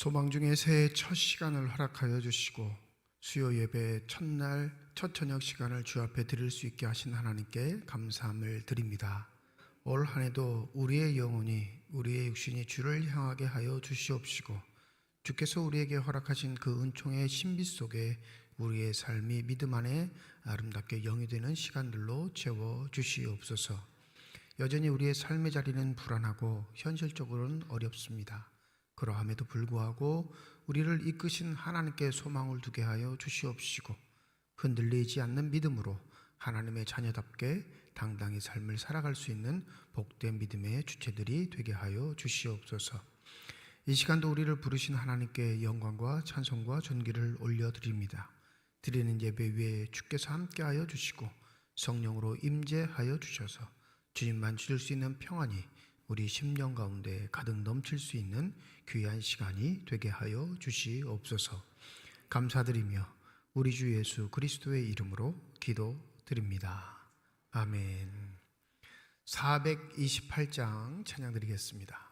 소망 중에 새해 첫 시간을 허락하여 주시고 수요 예배 첫날 첫 저녁 시간을 주 앞에 드릴 수 있게 하신 하나님께 감사함을 드립니다. 올 한 해도 우리의 영혼이 우리의 육신이 주를 향하게 하여 주시옵시고 주께서 우리에게 허락하신 그 은총의 신비 속에 우리의 삶이 믿음 안에 아름답게 영위되는 시간들로 채워 주시옵소서. 여전히 우리의 삶의 자리는 불안하고 현실적으로는 어렵습니다. 그러함에도 불구하고 우리를 이끄신 하나님께 소망을 두게 하여 주시옵시고 흔들리지 않는 믿음으로 하나님의 자녀답게 당당히 삶을 살아갈 수 있는 복된 믿음의 주체들이 되게 하여 주시옵소서. 이 시간도 우리를 부르신 하나님께 영광과 찬송과 존귀를 올려드립니다. 드리는 예배 위에 주께서 함께하여 주시고 성령으로 임재하여 주셔서 주님만 주실 수 있는 평안이 우리 심령 가운데 가득 넘칠 수 있는 귀한 시간이 되게 하여 주시옵소서. 감사드리며 우리 주 예수 그리스도의 이름으로 기도드립니다. 아멘. 428장 찬양 드리겠습니다.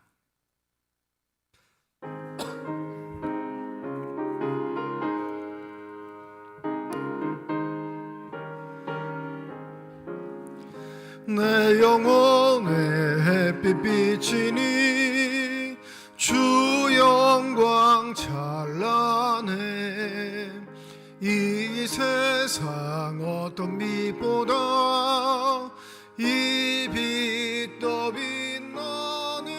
내 영혼의 햇빛 비치니 주 영광 찬란해. 이 세상 어떤 빛보다 이 빛 더 빛나네.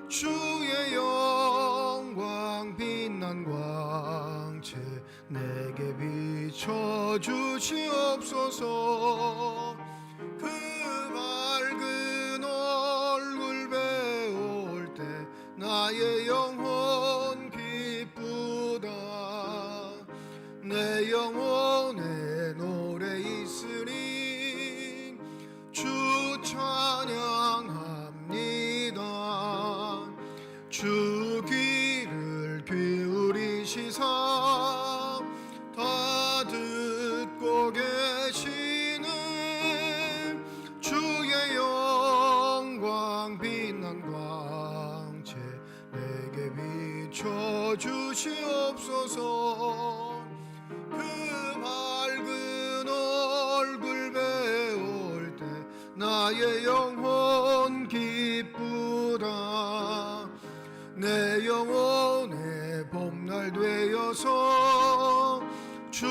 주의 영광 빛난 광채 내게 비춰주시옵소서. 그 밝은 얼굴 배울 때 나의 영혼 기쁘다. 내 영혼에 노래 있으니 주 찬양합니다. 주 귀를 기울이시사 다 듣고 계시네. 주의 영광 빛난 광채 내게 비춰주시옵소서. 그 밝은 얼굴 배울 때 나의 영혼 기쁘다. 내 영혼의 봄날 되어서 주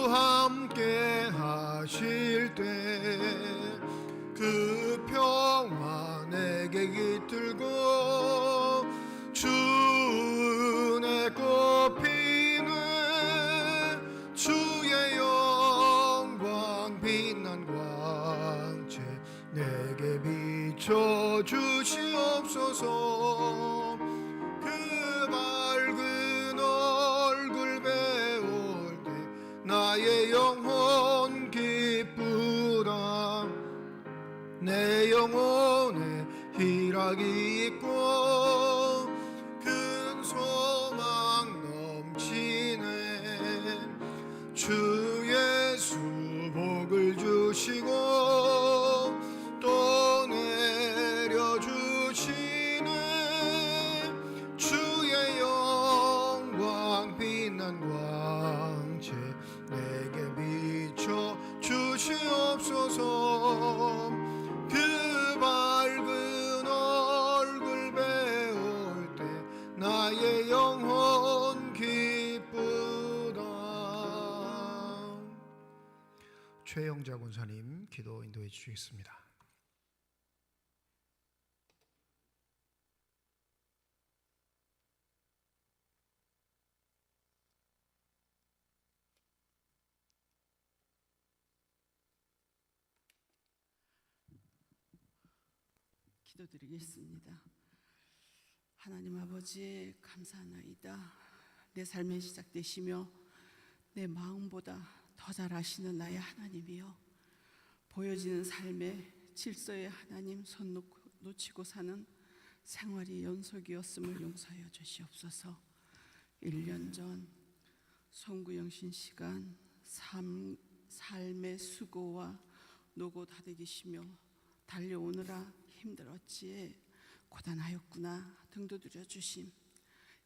함께 하실 때 그 평화 내게 깃들고 주 은혜 꽃피네. 주의 영광 빛난 광채 내게 비춰주시옵소서. 그 밝은 얼굴 배울 때 나의 영혼 기쁘다. 내 영혼에 희락이 있고 큰 소망 넘치네. 주 예수 복을 주시고 또 내려주시네. 주의 영광 빛난 광채 내게 비춰 주시옵소서. 그 밝은 얼굴 배울 때 나의 영혼 기쁘다. 최영자 권사님 기도 인도해 주시겠습니다. 기도드리겠습니다. 하나님 아버지 감사하나이다. 내 삶에 시작되시며 내 마음보다 더 잘 아시는 나의 하나님이여, 보여지는 삶의 질서에 하나님 손 놓치고 사는 생활이 연속이었음을 용서하여 주시옵소서. 1년 전 송구영신 시간 삶의 수고와 노고 다득이시며 달려오느라 힘들었지에 고단하였구나 등도 들여주심.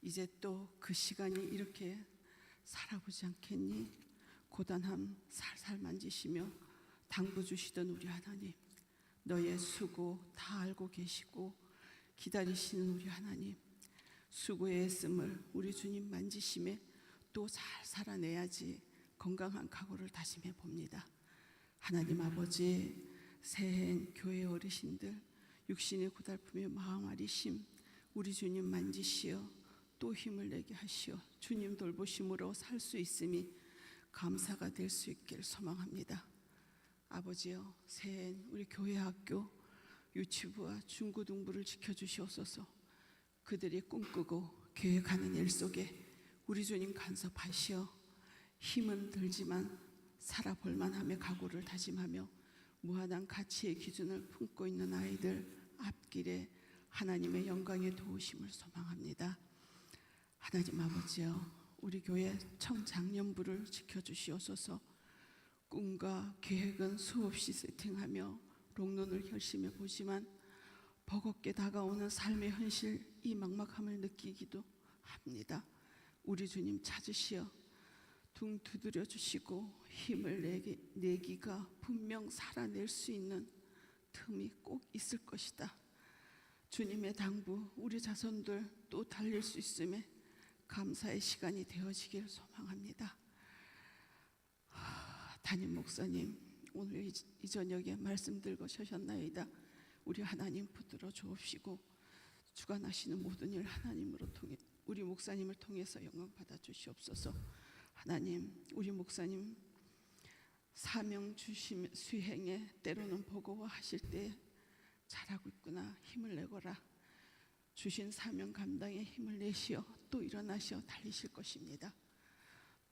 이제 또 그 시간이 이렇게 살아보지 않겠니? 고단함 살살 만지시며 당부 주시던 우리 하나님, 너의 수고 다 알고 계시고 기다리시는 우리 하나님, 수고의 애씀을 우리 주님 만지심에 또 잘 살아내야지 건강한 각오를 다짐해 봅니다. 하나님 아버지, 새해엔 교회 어르신들 육신의 고달픔에 마음 아리심 우리 주님 만지시어 또 힘을 내게 하시어 주님 돌보심으로 살 수 있음이 감사가 될 수 있길 소망합니다. 아버지여, 새해엔 우리 교회 학교 유치부와 중고등부를 지켜주시옵소서. 그들이 꿈꾸고 계획하는 일 속에 우리 주님 간섭하시어 힘은 들지만 살아볼만함의 각오를 다짐하며 무한한 가치의 기준을 품고 있는 아이들 앞길에 하나님의 영광의 도우심을 소망합니다. 하나님 아버지여, 우리 교회 청장년부를 지켜주시옵소서. 꿈과 계획은 수없이 세팅하며 롱런을 결심해 보지만 버겁게 다가오는 삶의 현실, 이 막막함을 느끼기도 합니다. 우리 주님 찾으시어 둥 두드려 주시고 힘을 내기가 분명 살아낼 수 있는 틈이 꼭 있을 것이다. 주님의 당부, 우리 자손들 또 달릴 수 있음에 감사의 시간이 되어지길 소망합니다. 담임 목사님, 오늘 이 저녁에 말씀 들고 서셨나이다. 우리 하나님 붙들어 주옵시고 주관하시는 모든 일 하나님으로 통해 우리 목사님을 통해서 영광 받아 주시옵소서. 하나님, 우리 목사님 사명 주심 수행에 때로는 버거워하실 때 잘하고 있구나, 힘을 내거라. 주신 사명 감당에 힘을 내시어 또 일어나시어 달리실 것입니다.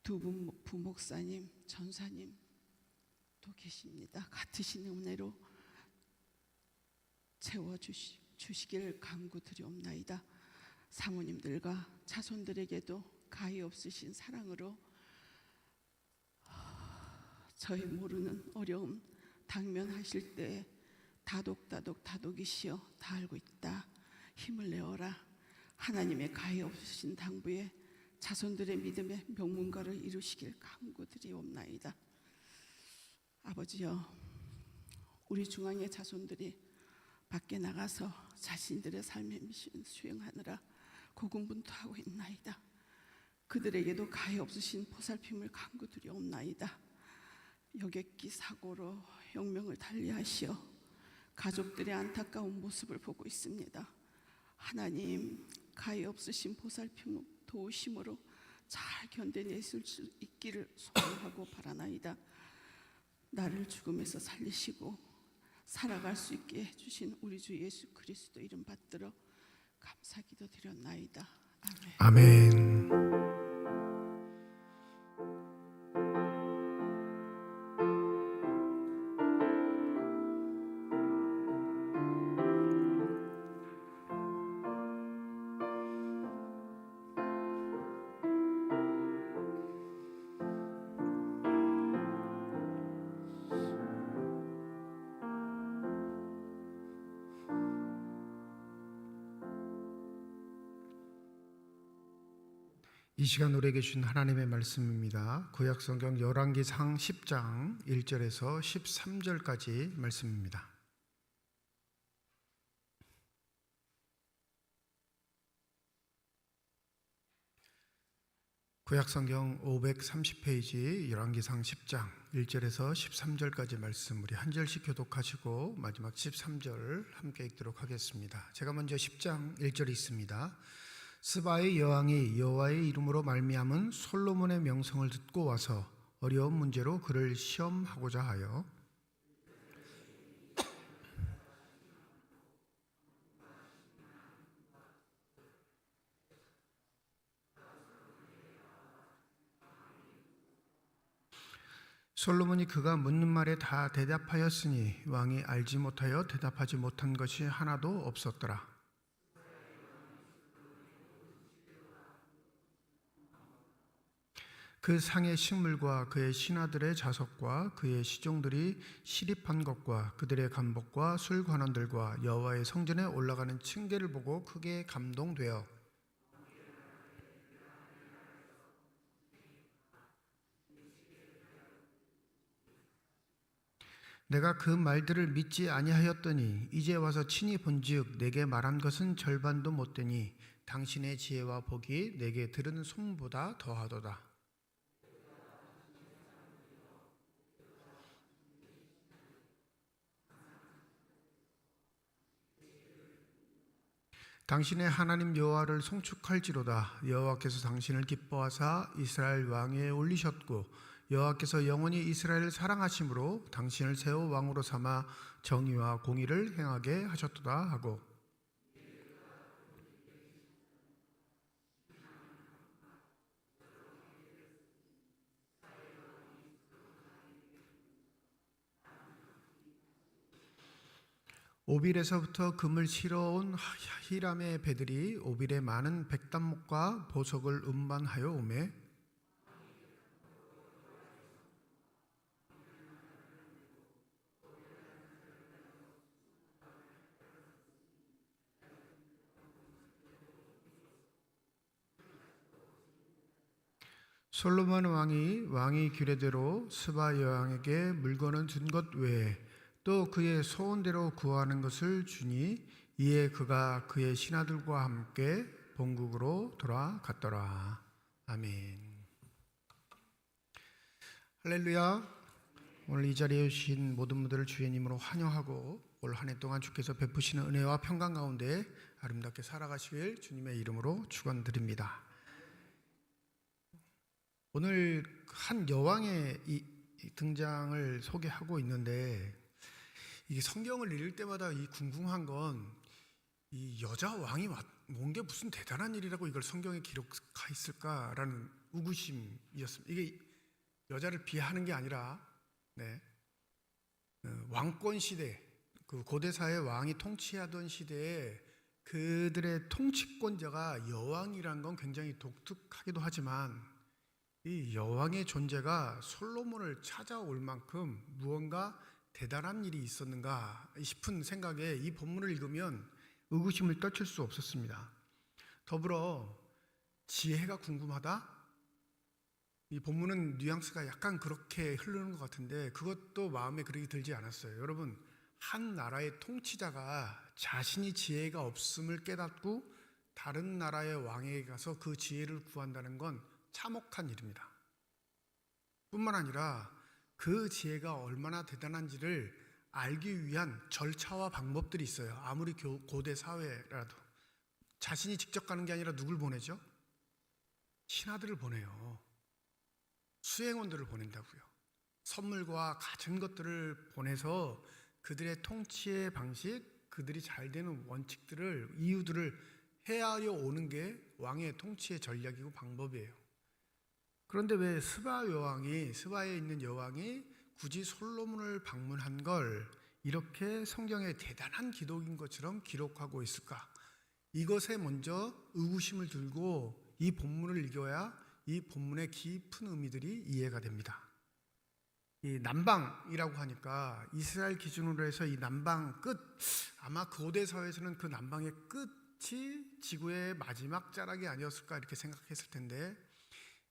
두 분 부목사님, 전사님 또 계십니다. 같으신 은혜로 채워주시기를 간구드리옵나이다. 사모님들과 자손들에게도 가히 없으신 사랑으로 저희 모르는 어려움 당면하실 때 다독이시어 다 알고 있다. 힘을 내어라. 하나님의 가히 없으신 당부에 자손들의 믿음의 명문가를 이루시길 간구드리옵나이다. 아버지여, 우리 중앙의 자손들이 밖에 나가서 자신들의 삶의 미션 수행하느라 고군분투하고 있나이다. 그들에게도 가히 없으신 보살핌을 간구드리옵나이다. 여객기 사고로 영명을 달리하시어 가족들의 안타까운 모습을 보고 있습니다. 하나님, 가히 없으신 보살핌 도우심으로 잘 견뎌낼 수 있기를 소망하고 바라나이다. 나를 죽음에서 살리시고 살아갈 수 있게 해주신 우리 주 예수 그리스도 이름 받들어 감사기도 드렸나이다. 아멘. 아멘. 이 시간 우리에게 주신 하나님의 말씀입니다. 구약성경 열왕기상 10장 1절에서 13절까지 말씀입니다. 구약성경 530페이지 열왕기상 10장 1절에서 13절까지 말씀 우리 한 절씩 교독하시고 마지막 13절 함께 읽도록 하겠습니다. 제가 먼저 10장 1절이 있습니다. 스바의 여왕이 여호와의 이름으로 말미암은 솔로몬의 명성을 듣고 와서 어려운 문제로 그를 시험하고자 하여 솔로몬이 그가 묻는 말에 다 대답하였으니 왕이 알지 못하여 대답하지 못한 것이 하나도 없었더라. 그 상의 식물과 그의 신하들의 자석과 그의 시종들이 시립한 것과 그들의 간복과 술관원들과 여호와의 성전에 올라가는 층계를 보고 크게 감동되어 내가 그 말들을 믿지 아니하였더니 이제 와서 친히 본즉 내게 말한 것은 절반도 못되니 당신의 지혜와 복이 내게 들은 소문보다 더하도다. 당신의 하나님 여호와를 송축할지로다. 여호와께서 당신을 기뻐하사 이스라엘 왕위에 올리셨고 여호와께서 영원히 이스라엘을 사랑하심으로 당신을 세워 왕으로 삼아 정의와 공의를 행하게 하셨도다 하고, 오빌에서부터 금을 실어온 히람의 배들이 오빌의 많은 백단목과 보석을 운반하여 오매 솔로몬 왕이 규례대로 스바 여왕에게 물건을 준 것 외에 또 그의 소원대로 구하는 것을 주니 이에 그가 그의 신하들과 함께 본국으로 돌아갔더라. 아멘. 할렐루야. 오늘 이 자리에 오신 모든 분들을 주의 이름으로 환영하고 올 한 해 동안 주께서 베푸시는 은혜와 평강 가운데 아름답게 살아가시길 주님의 이름으로 축원드립니다. 오늘 한 여왕의 이 등장을 소개하고 있는데, 이게 성경을 읽을 때마다 이 궁금한 건 이 여자 왕이 온 게 무슨 대단한 일이라고 이걸 성경에 기록하 있을까라는 의구심이었습니다. 이게 여자를 비하하는 게 아니라 왕권 시대, 그 고대사의 왕이 통치하던 시대에 그들의 통치권자가 여왕이란 건 굉장히 독특하기도 하지만 이 여왕의 존재가 솔로몬을 찾아올 만큼 무언가 대단한 일이 있었는가 싶은 생각에 이 본문을 읽으면 의구심을 떨칠 수 없었습니다. 더불어 지혜가 궁금하다? 이 본문은 뉘앙스가 약간 그렇게 흐르는 것 같은데 그것도 마음에 그렇게 들지 않았어요. 여러분, 한 나라의 통치자가 자신이 지혜가 없음을 깨닫고 다른 나라의 왕에게 가서 그 지혜를 구한다는 건 참혹한 일입니다. 뿐만 아니라 그 지혜가 얼마나 대단한지를 알기 위한 절차와 방법들이 있어요. 아무리 고대 사회라도 자신이 직접 가는 게 아니라 누굴 보내죠? 신하들을 보내요. 수행원들을 보낸다고요. 선물과 갖은 것들을 보내서 그들의 통치의 방식, 그들이 잘 되는 원칙들을, 이유들을 헤아려 오는 게 왕의 통치의 전략이고 방법이에요. 그런데 왜 스바에 있는 여왕이 굳이 솔로몬을 방문한 걸 이렇게 성경에 대단한 기록인 것처럼 기록하고 있을까? 이것에 먼저 의구심을 들고 이 본문을 읽어야 이 본문의 깊은 의미들이 이해가 됩니다. 이 남방이라고 하니까 이스라엘 기준으로 해서 이 남방 끝, 아마 고대 사회에서는 그 남방의 끝이 지구의 마지막 자락이 아니었을까 이렇게 생각했을 텐데,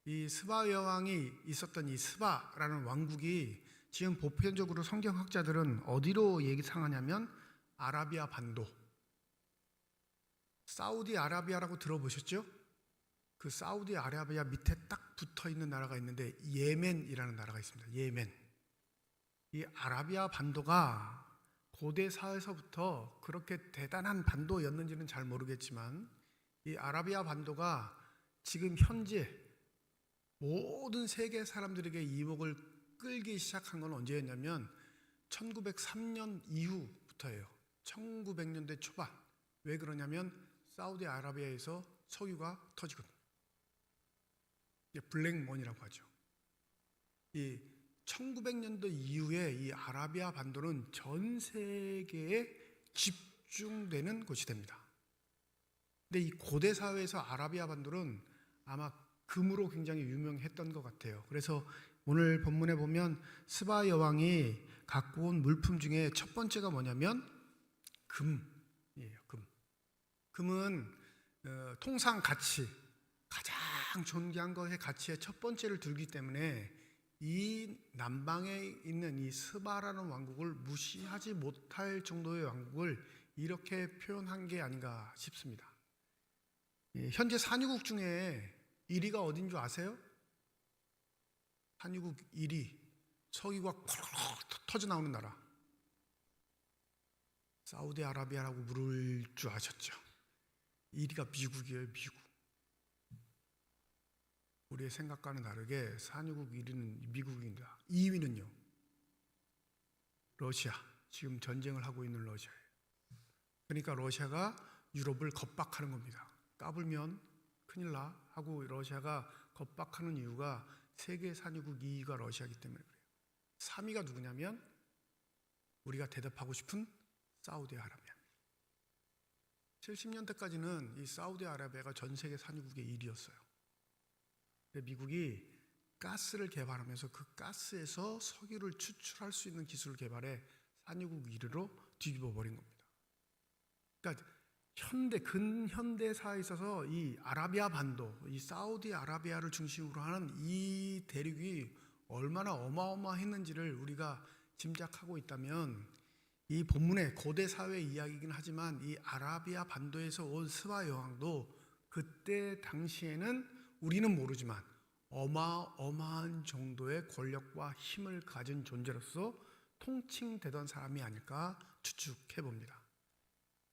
이 스바 여왕이 있었던 이 스바라는 왕국이 지금 보편적으로 성경학자들은 어디로 예상하냐면 아라비아 반도, 사우디아라비아라고 들어보셨죠? 그 사우디아라비아 밑에 딱 붙어 있는 나라가 있는데 예멘이라는 나라가 있습니다. 예멘. 이 아라비아 반도가 고대 사회에서부터 그렇게 대단한 반도였는지는 잘 모르겠지만 이 아라비아 반도가 지금 현재 모든 세계 사람들에게 이목을 끌기 시작한 건 언제였냐면 1903년 이후부터예요. 1900년대 초반. 왜 그러냐면 사우디아라비아에서 석유가 터지거든요. 블랙머니라고 하죠. 이 1900년도 이후에 이 아라비아 반도는 전 세계에 집중되는 곳이 됩니다. 근데 이 고대 사회에서 아라비아 반도는 아마 금으로 굉장히 유명했던 것 같아요. 그래서 오늘 본문에 보면 스바 여왕이 갖고 온 물품 중에 첫 번째가 뭐냐면 금이에요. 금은 통상 가치, 가장 존귀한 것의 가치의 첫 번째를 두기 때문에 이 남방에 있는 이 스바라는 왕국을 무시하지 못할 정도의 왕국을 이렇게 표현한 게 아닌가 싶습니다. 현재 산유국 중에 1위가 어딘 줄 아세요? 산유국 1위, 석유가 콜콜 터져 나오는 나라, 사우디아라비아라고 부를 줄 아셨죠? 1위가 미국이에요. 미국. 우리의 생각과는 다르게 산유국 1위는 미국입니다. 2위는요, 러시아. 지금 전쟁을 하고 있는 러시아예요. 그러니까 러시아가 유럽을 겁박하는 겁니다. 까불면 큰일 나 하고 러시아가 겁박하는 이유가 세계 산유국 2위가 러시아이기 때문에 그래요. 3위가 누구냐면 우리가 대답하고 싶은 사우디아라비아. 70년대까지는 이 사우디아라비아가 전 세계 산유국의 1위였어요. 근데 미국이 가스를 개발하면서 그 가스에서 석유를 추출할 수 있는 기술을 개발해 산유국 1위로 뒤집어 버린 겁니다. 그러니까 근현대사에 있어서 이 아라비아 반도, 이 사우디아라비아를 중심으로 하는 이 대륙이 얼마나 어마어마했는지를 우리가 짐작하고 있다면, 이 본문의 고대 사회 이야기이긴 하지만 이 아라비아 반도에서 온 스바 여왕도 그때 당시에는 우리는 모르지만 어마어마한 정도의 권력과 힘을 가진 존재로서 통칭되던 사람이 아닐까 추측해 봅니다.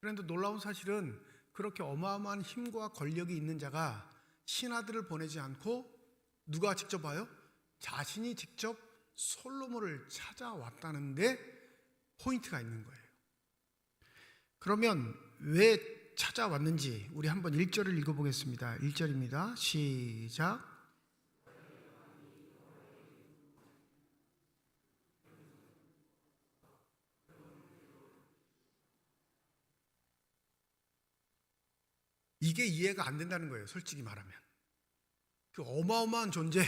그런데 놀라운 사실은 그렇게 어마어마한 힘과 권력이 있는 자가 신하들을 보내지 않고 누가 직접 와요? 자신이 직접 솔로몬을 찾아왔다는데 포인트가 있는 거예요. 그러면 왜 찾아왔는지 우리 한번 1절을 읽어보겠습니다. 1절입니다. 시작. 이게 이해가 안 된다는 거예요. 솔직히 말하면. 그 어마어마한 존재,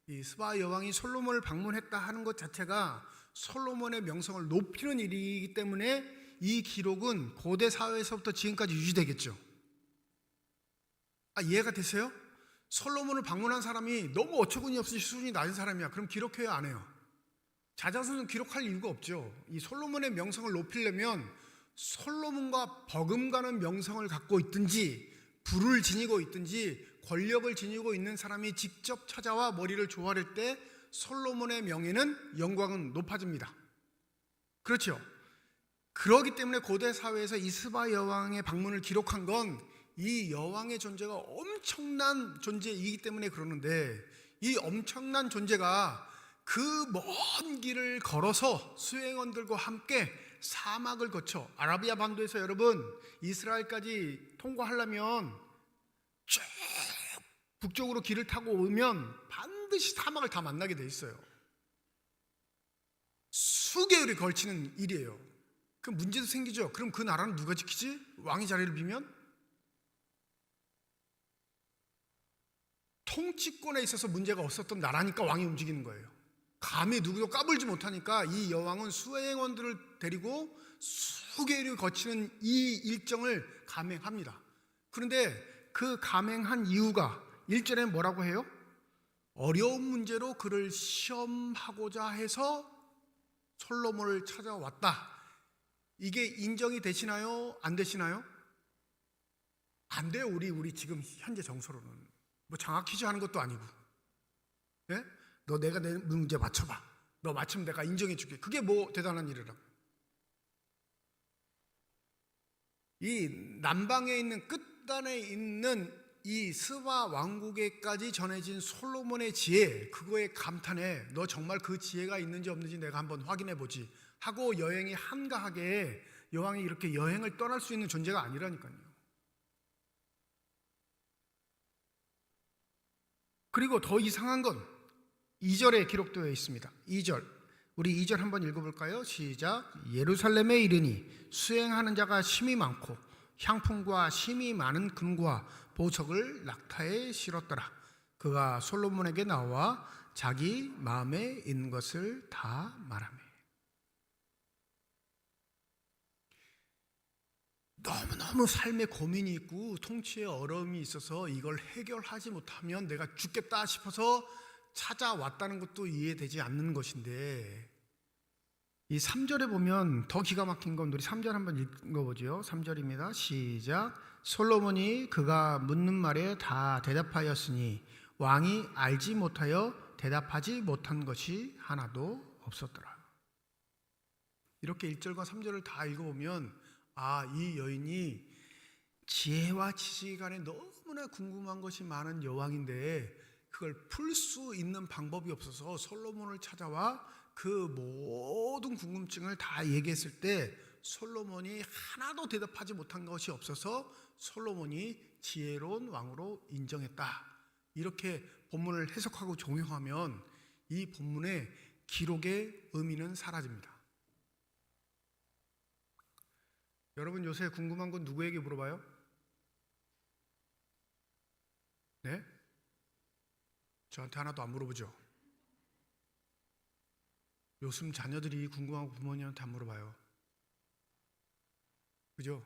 이 스바 여왕이 솔로몬을 방문했다 하는 것 자체가 솔로몬의 명성을 높이는 일이기 때문에 이 기록은 고대 사회에서부터 지금까지 유지되겠죠. 이해가 되세요? 솔로몬을 방문한 사람이 너무 어처구니 없이 수준이 낮은 사람이야. 그럼 기록해야 안 해요? 자자손은 기록할 이유가 없죠. 이 솔로몬의 명성을 높이려면 솔로몬과 버금가는 명성을 갖고 있든지 부를 지니고 있든지 권력을 지니고 있는 사람이 직접 찾아와 머리를 조아릴 때 솔로몬의 명예는, 영광은 높아집니다. 그렇죠? 그렇기 때문에 고대 사회에서 이 스바 여왕의 방문을 기록한 건 이 여왕의 존재가 엄청난 존재이기 때문에 그러는데, 이 엄청난 존재가 그 먼 길을 걸어서 수행원들과 함께 사막을 거쳐 아라비아 반도에서, 여러분 이스라엘까지 통과하려면 쭉 북쪽으로 길을 타고 오면 반드시 사막을 다 만나게 돼 있어요. 수개월이 걸치는 일이에요. 그럼 문제도 생기죠. 그럼 그 나라는 누가 지키지? 왕이 자리를 비면? 통치권에 있어서 문제가 없었던 나라니까 왕이 움직이는 거예요. 감히 누구도 까불지 못하니까 이 여왕은 수행원들을 데리고 수개월을 거치는 이 일정을 감행합니다. 그런데 그 감행한 이유가 1절에 뭐라고 해요? 어려운 문제로 그를 시험하고자 해서 솔로몬을 찾아왔다. 이게 인정이 되시나요? 안 되시나요? 안 돼요. 우리 지금 현재 정서로는 뭐 장학 퀴즈 하는 것도 아니고, 예? 너 내가 내 문제 맞춰봐. 너 맞추면 내가 인정해 줄게. 그게 뭐 대단한 일이라고. 이 남방에 있는 끝단에 있는 이 스바 왕국에까지 전해진 솔로몬의 지혜, 그거에 감탄해. 너 정말 그 지혜가 있는지 없는지 내가 한번 확인해 보지 하고 여행이 한가하게, 여왕이 이렇게 여행을 떠날 수 있는 존재가 아니라니까요. 그리고 더 이상한 건 2절에 기록되어 있습니다. 2절, 우리 2절 한번 읽어볼까요? 시작. 예루살렘에 이르니 수행하는 자가 심히 많고 향품과 심히 많은 금과 보석을 낙타에 실었더라. 그가 솔로몬에게 나와 자기 마음에 있는 것을 다 말하며. 너무너무 삶에 고민이 있고 통치에 어려움이 있어서 이걸 해결하지 못하면 내가 죽겠다 싶어서 찾아왔다는 것도 이해되지 않는 것인데, 이 3절에 보면 더 기가 막힌 건 우리 3절 한번 읽어보죠. 3절입니다. 시작. 솔로몬이 그가 묻는 말에 다 대답하였으니 왕이 알지 못하여 대답하지 못한 것이 하나도 없었더라. 이렇게 1절과 3절을 다 읽어보면 이 여인이 지혜와 지식 간에 너무나 궁금한 것이 많은 여왕인데 그걸 풀 수 있는 방법이 없어서 솔로몬을 찾아와 그 모든 궁금증을 다 얘기했을 때 솔로몬이 하나도 대답하지 못한 것이 없어서 솔로몬이 지혜로운 왕으로 인정했다. 이렇게 본문을 해석하고 종용하면 이 본문의 기록의 의미는 사라집니다. 여러분 요새 궁금한 건 누구에게 물어봐요? 네? 저한테 하나도 안 물어보죠. 요즘 자녀들이 궁금한 거 부모님한테 안 물어봐요. 그죠?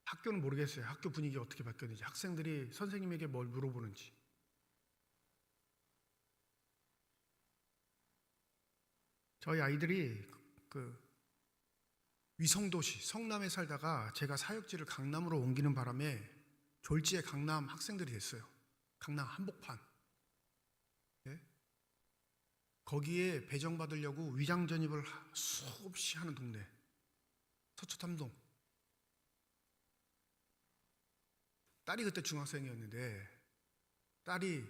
학교는 모르겠어요. 학교 분위기 어떻게 바뀌었는지, 학생들이 선생님에게 뭘 물어보는지. 저희 아이들이 위성도시 성남에 살다가 제가 사역지를 강남으로 옮기는 바람에 졸지에 강남 학생들이 됐어요. 강남 한복판. 네? 거기에 배정받으려고 위장 전입을 수없이 하는 동네. 서초탐동. 딸이 그때 중학생이었는데 딸이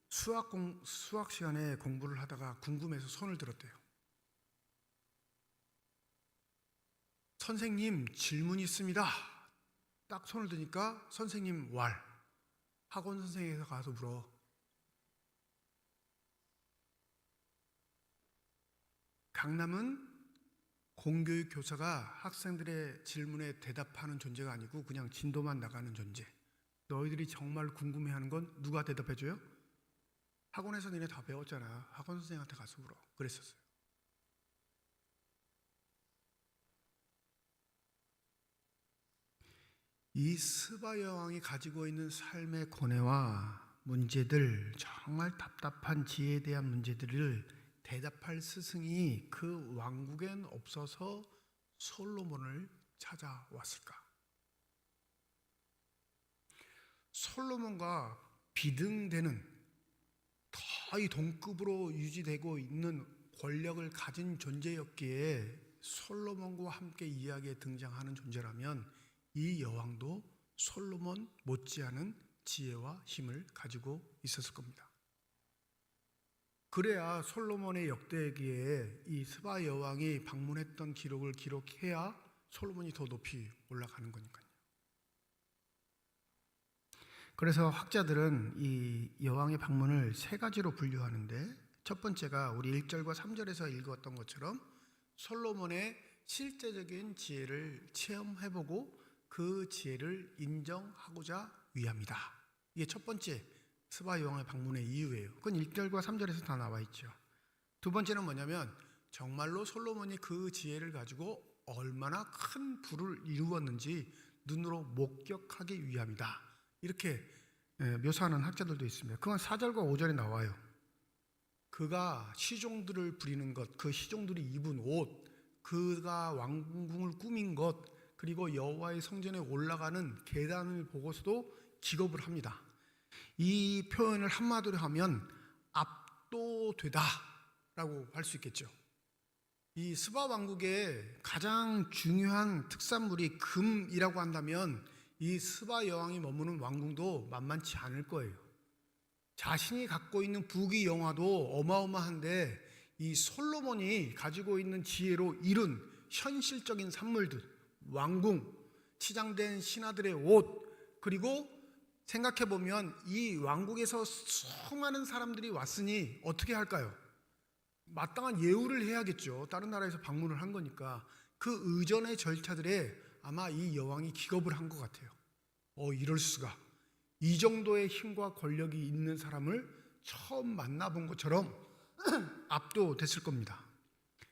수학 시간에 공부를 하다가 궁금해서 손을 들었대요. 선생님 질문 있습니다. 딱 손을 드니까 선생님 학원 선생님에서 가서 물어. 강남은 공교육 교사가 학생들의 질문에 대답하는 존재가 아니고 그냥 진도만 나가는 존재. 너희들이 정말 궁금해하는 건 누가 대답해줘요? 학원에서 니네 다 배웠잖아. 학원 선생님한테 가서 물어. 그랬었어요. 이 스바 여왕이 가지고 있는 삶의 고뇌와 문제들, 정말 답답한 지혜에 대한 문제들을 대답할 스승이 그 왕국엔 없어서 솔로몬을 찾아왔을까? 솔로몬과 비등되는 거의 동급으로 유지되고 있는 권력을 가진 존재였기에 솔로몬과 함께 이야기에 등장하는 존재라면 이 여왕도 솔로몬 못지않은 지혜와 힘을 가지고 있었을 겁니다. 그래야 솔로몬의 역대기에 이 스바 여왕이 방문했던 기록을 기록해야 솔로몬이 더 높이 올라가는 거니까요. 그래서 학자들은 이 여왕의 방문을 세 가지로 분류하는데, 첫 번째가 우리 1절과 3절에서 읽었던 것처럼 솔로몬의 실제적인 지혜를 체험해보고 그 지혜를 인정하고자 위함이다. 이게 첫 번째 스바 여왕의 방문의 이유예요. 그건 1절과 3절에서 다 나와 있죠. 두 번째는 뭐냐면 정말로 솔로몬이 그 지혜를 가지고 얼마나 큰 부를 이루었는지 눈으로 목격하기 위함이다. 이렇게 묘사하는 학자들도 있습니다. 그건 4절과 5절에 나와요. 그가 시종들을 부리는 것, 그 시종들이 입은 옷, 그가 왕궁을 꾸민 것, 그리고 여호와의 성전에 올라가는 계단을 보고서도 기겁을 합니다. 이 표현을 한마디로 하면 압도되다라고 할 수 있겠죠. 이 스바 왕국의 가장 중요한 특산물이 금이라고 한다면 이 스바 여왕이 머무는 왕궁도 만만치 않을 거예요. 자신이 갖고 있는 부귀 영화도 어마어마한데 이 솔로몬이 가지고 있는 지혜로 이룬 현실적인 산물들, 왕궁, 치장된 신하들의 옷, 그리고 생각해보면 이 왕국에서 수많은 사람들이 왔으니 어떻게 할까요? 마땅한 예우를 해야겠죠. 다른 나라에서 방문을 한 거니까. 그 의전의 절차들에 아마 이 여왕이 기겁을 한 것 같아요. 이럴 수가. 이 정도의 힘과 권력이 있는 사람을 처음 만나본 것처럼 압도됐을 겁니다.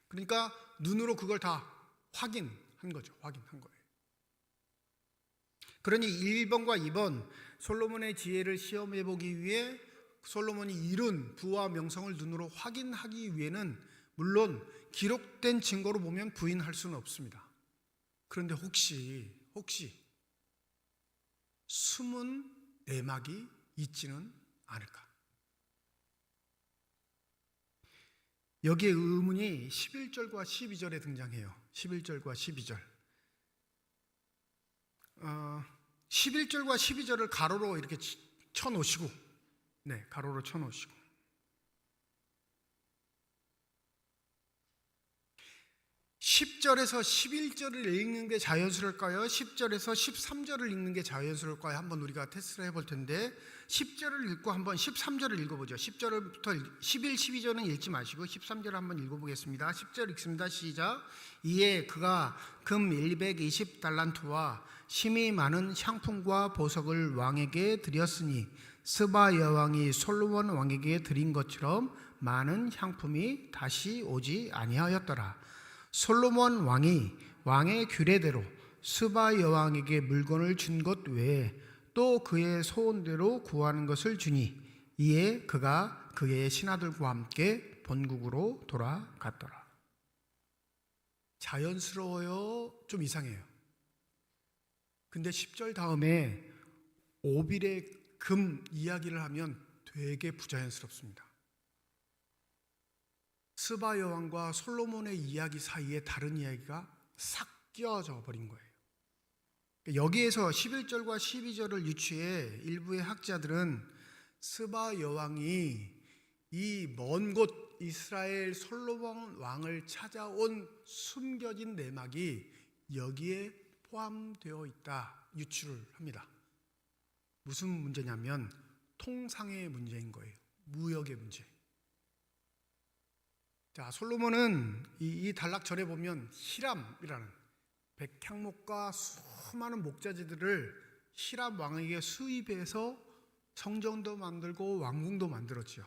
그러니까 눈으로 그걸 다 확인한 거죠. 확인한 거예요. 그러니 1번과 2번 솔로몬의 지혜를 시험해 보기 위해 솔로몬이 이룬 부와 명성을 눈으로 확인하기 위해는 물론 기록된 증거로 보면 부인할 수는 없습니다. 그런데 혹시 숨은 내막이 있지는 않을까? 여기에 의문이 11절과 12절에 등장해요. 11절과 12절. 11절과 12절을 가로로 이렇게 쳐놓으시고, 네, 가로로 쳐놓으시고. 10절에서 11절을 읽는 게 자연스러울까요? 10절에서 13절을 읽는 게 자연스러울까요? 한번 우리가 테스트를 해볼 텐데 10절을 읽고 한번 13절을 읽어보죠. 10절부터 11, 12절은 읽지 마시고 13절을 한번 읽어보겠습니다. 10절 읽습니다. 시작. 이에 그가 금 120달란트와 심이 많은 향품과 보석을 왕에게 드렸으니 스바 여왕이 솔로몬 왕에게 드린 것처럼 많은 향품이 다시 오지 아니하였더라. 솔로몬 왕이 왕의 규례대로 스바 여왕에게 물건을 준 것 외에 또 그의 소원대로 구하는 것을 주니 이에 그가 그의 신하들과 함께 본국으로 돌아갔더라. 자연스러워요? 좀 이상해요. 근데 10절 다음에 오빌의 금 이야기를 하면 되게 부자연스럽습니다. 스바 여왕과 솔로몬의 이야기 사이에 다른 이야기가 섞여져 버린 거예요. 여기에서 11절과 12절을 유추해 일부의 학자들은 스바 여왕이 이 먼 곳 이스라엘 솔로몬 왕을 찾아온 숨겨진 내막이 여기에 포함되어 있다 유추를 합니다. 무슨 문제냐면 통상의 문제인 거예요. 무역의 문제. 자, 솔로몬은 이 단락절에 보면 히람이라는 백향목과 수많은 목자재들을 히람 왕에게 수입해서 성전도 만들고 왕궁도 만들었죠.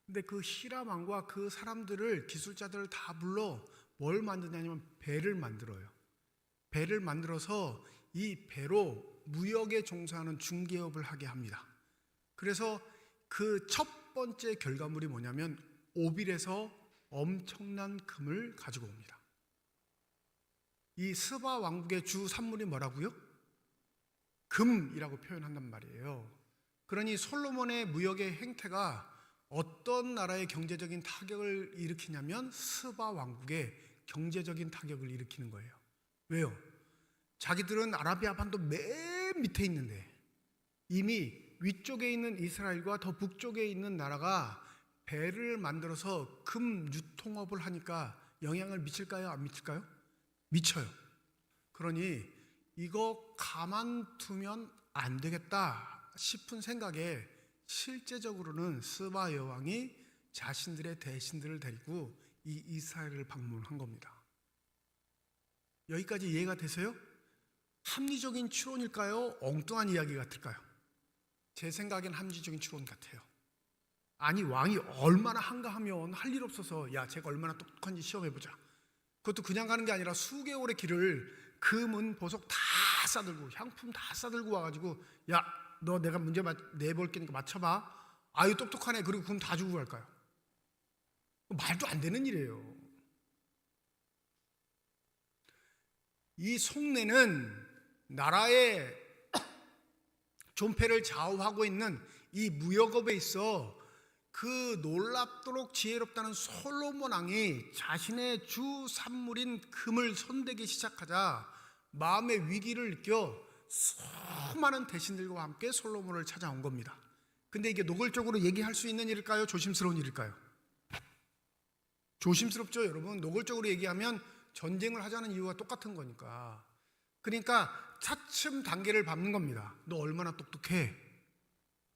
근데 그 히람 왕과 그 사람들을 기술자들을 다 불러 뭘 만드냐면 배를 만들어요. 배를 만들어서 이 배로 무역에 종사하는 중개업을 하게 합니다. 그래서 그 첫 번째 결과물이 뭐냐면 오빌에서 엄청난 금을 가지고 옵니다. 이 스바 왕국의 주 산물이 뭐라고요? 금이라고 표현한단 말이에요. 그러니 솔로몬의 무역의 행태가 어떤 나라의 경제적인 타격을 일으키냐면 스바 왕국의 경제적인 타격을 일으키는 거예요. 왜요? 자기들은 아라비아 반도 맨 밑에 있는데 이미 위쪽에 있는 이스라엘과 더 북쪽에 있는 나라가 배를 만들어서 금 유통업을 하니까 영향을 미칠까요? 안 미칠까요? 미쳐요. 그러니 이거 가만두면 안 되겠다 싶은 생각에 실제적으로는 스바 여왕이 자신들의 대신들을 데리고 이 이스라엘을 방문한 겁니다. 여기까지 이해가 되세요? 합리적인 추론일까요? 엉뚱한 이야기 같을까요? 제 생각엔 합리적인 추론 같아요. 아니 왕이 얼마나 한가하면 할 일 없어서 야 제가 얼마나 똑똑한지 시험해보자. 그것도 그냥 가는 게 아니라 수개월의 길을 금은 보석 다 싸들고 향품 다 싸들고 와가지고 야 너 내가 문제 내볼 테니까 맞춰봐. 아유 똑똑하네. 그리고 금 다 주고 갈까요? 말도 안 되는 일이에요. 이 속내는 나라의 존폐를 좌우하고 있는 이 무역업에 있어 그 놀랍도록 지혜롭다는 솔로몬 왕이 자신의 주 산물인 금을 손대기 시작하자 마음의 위기를 느껴 수많은 대신들과 함께 솔로몬을 찾아온 겁니다. 근데 이게 노골적으로 얘기할 수 있는 일일까요? 조심스러운 일일까요? 조심스럽죠, 여러분. 노골적으로 얘기하면 전쟁을 하자는 이유가 똑같은 거니까. 그러니까 차츰 단계를 밟는 겁니다. 너 얼마나 똑똑해?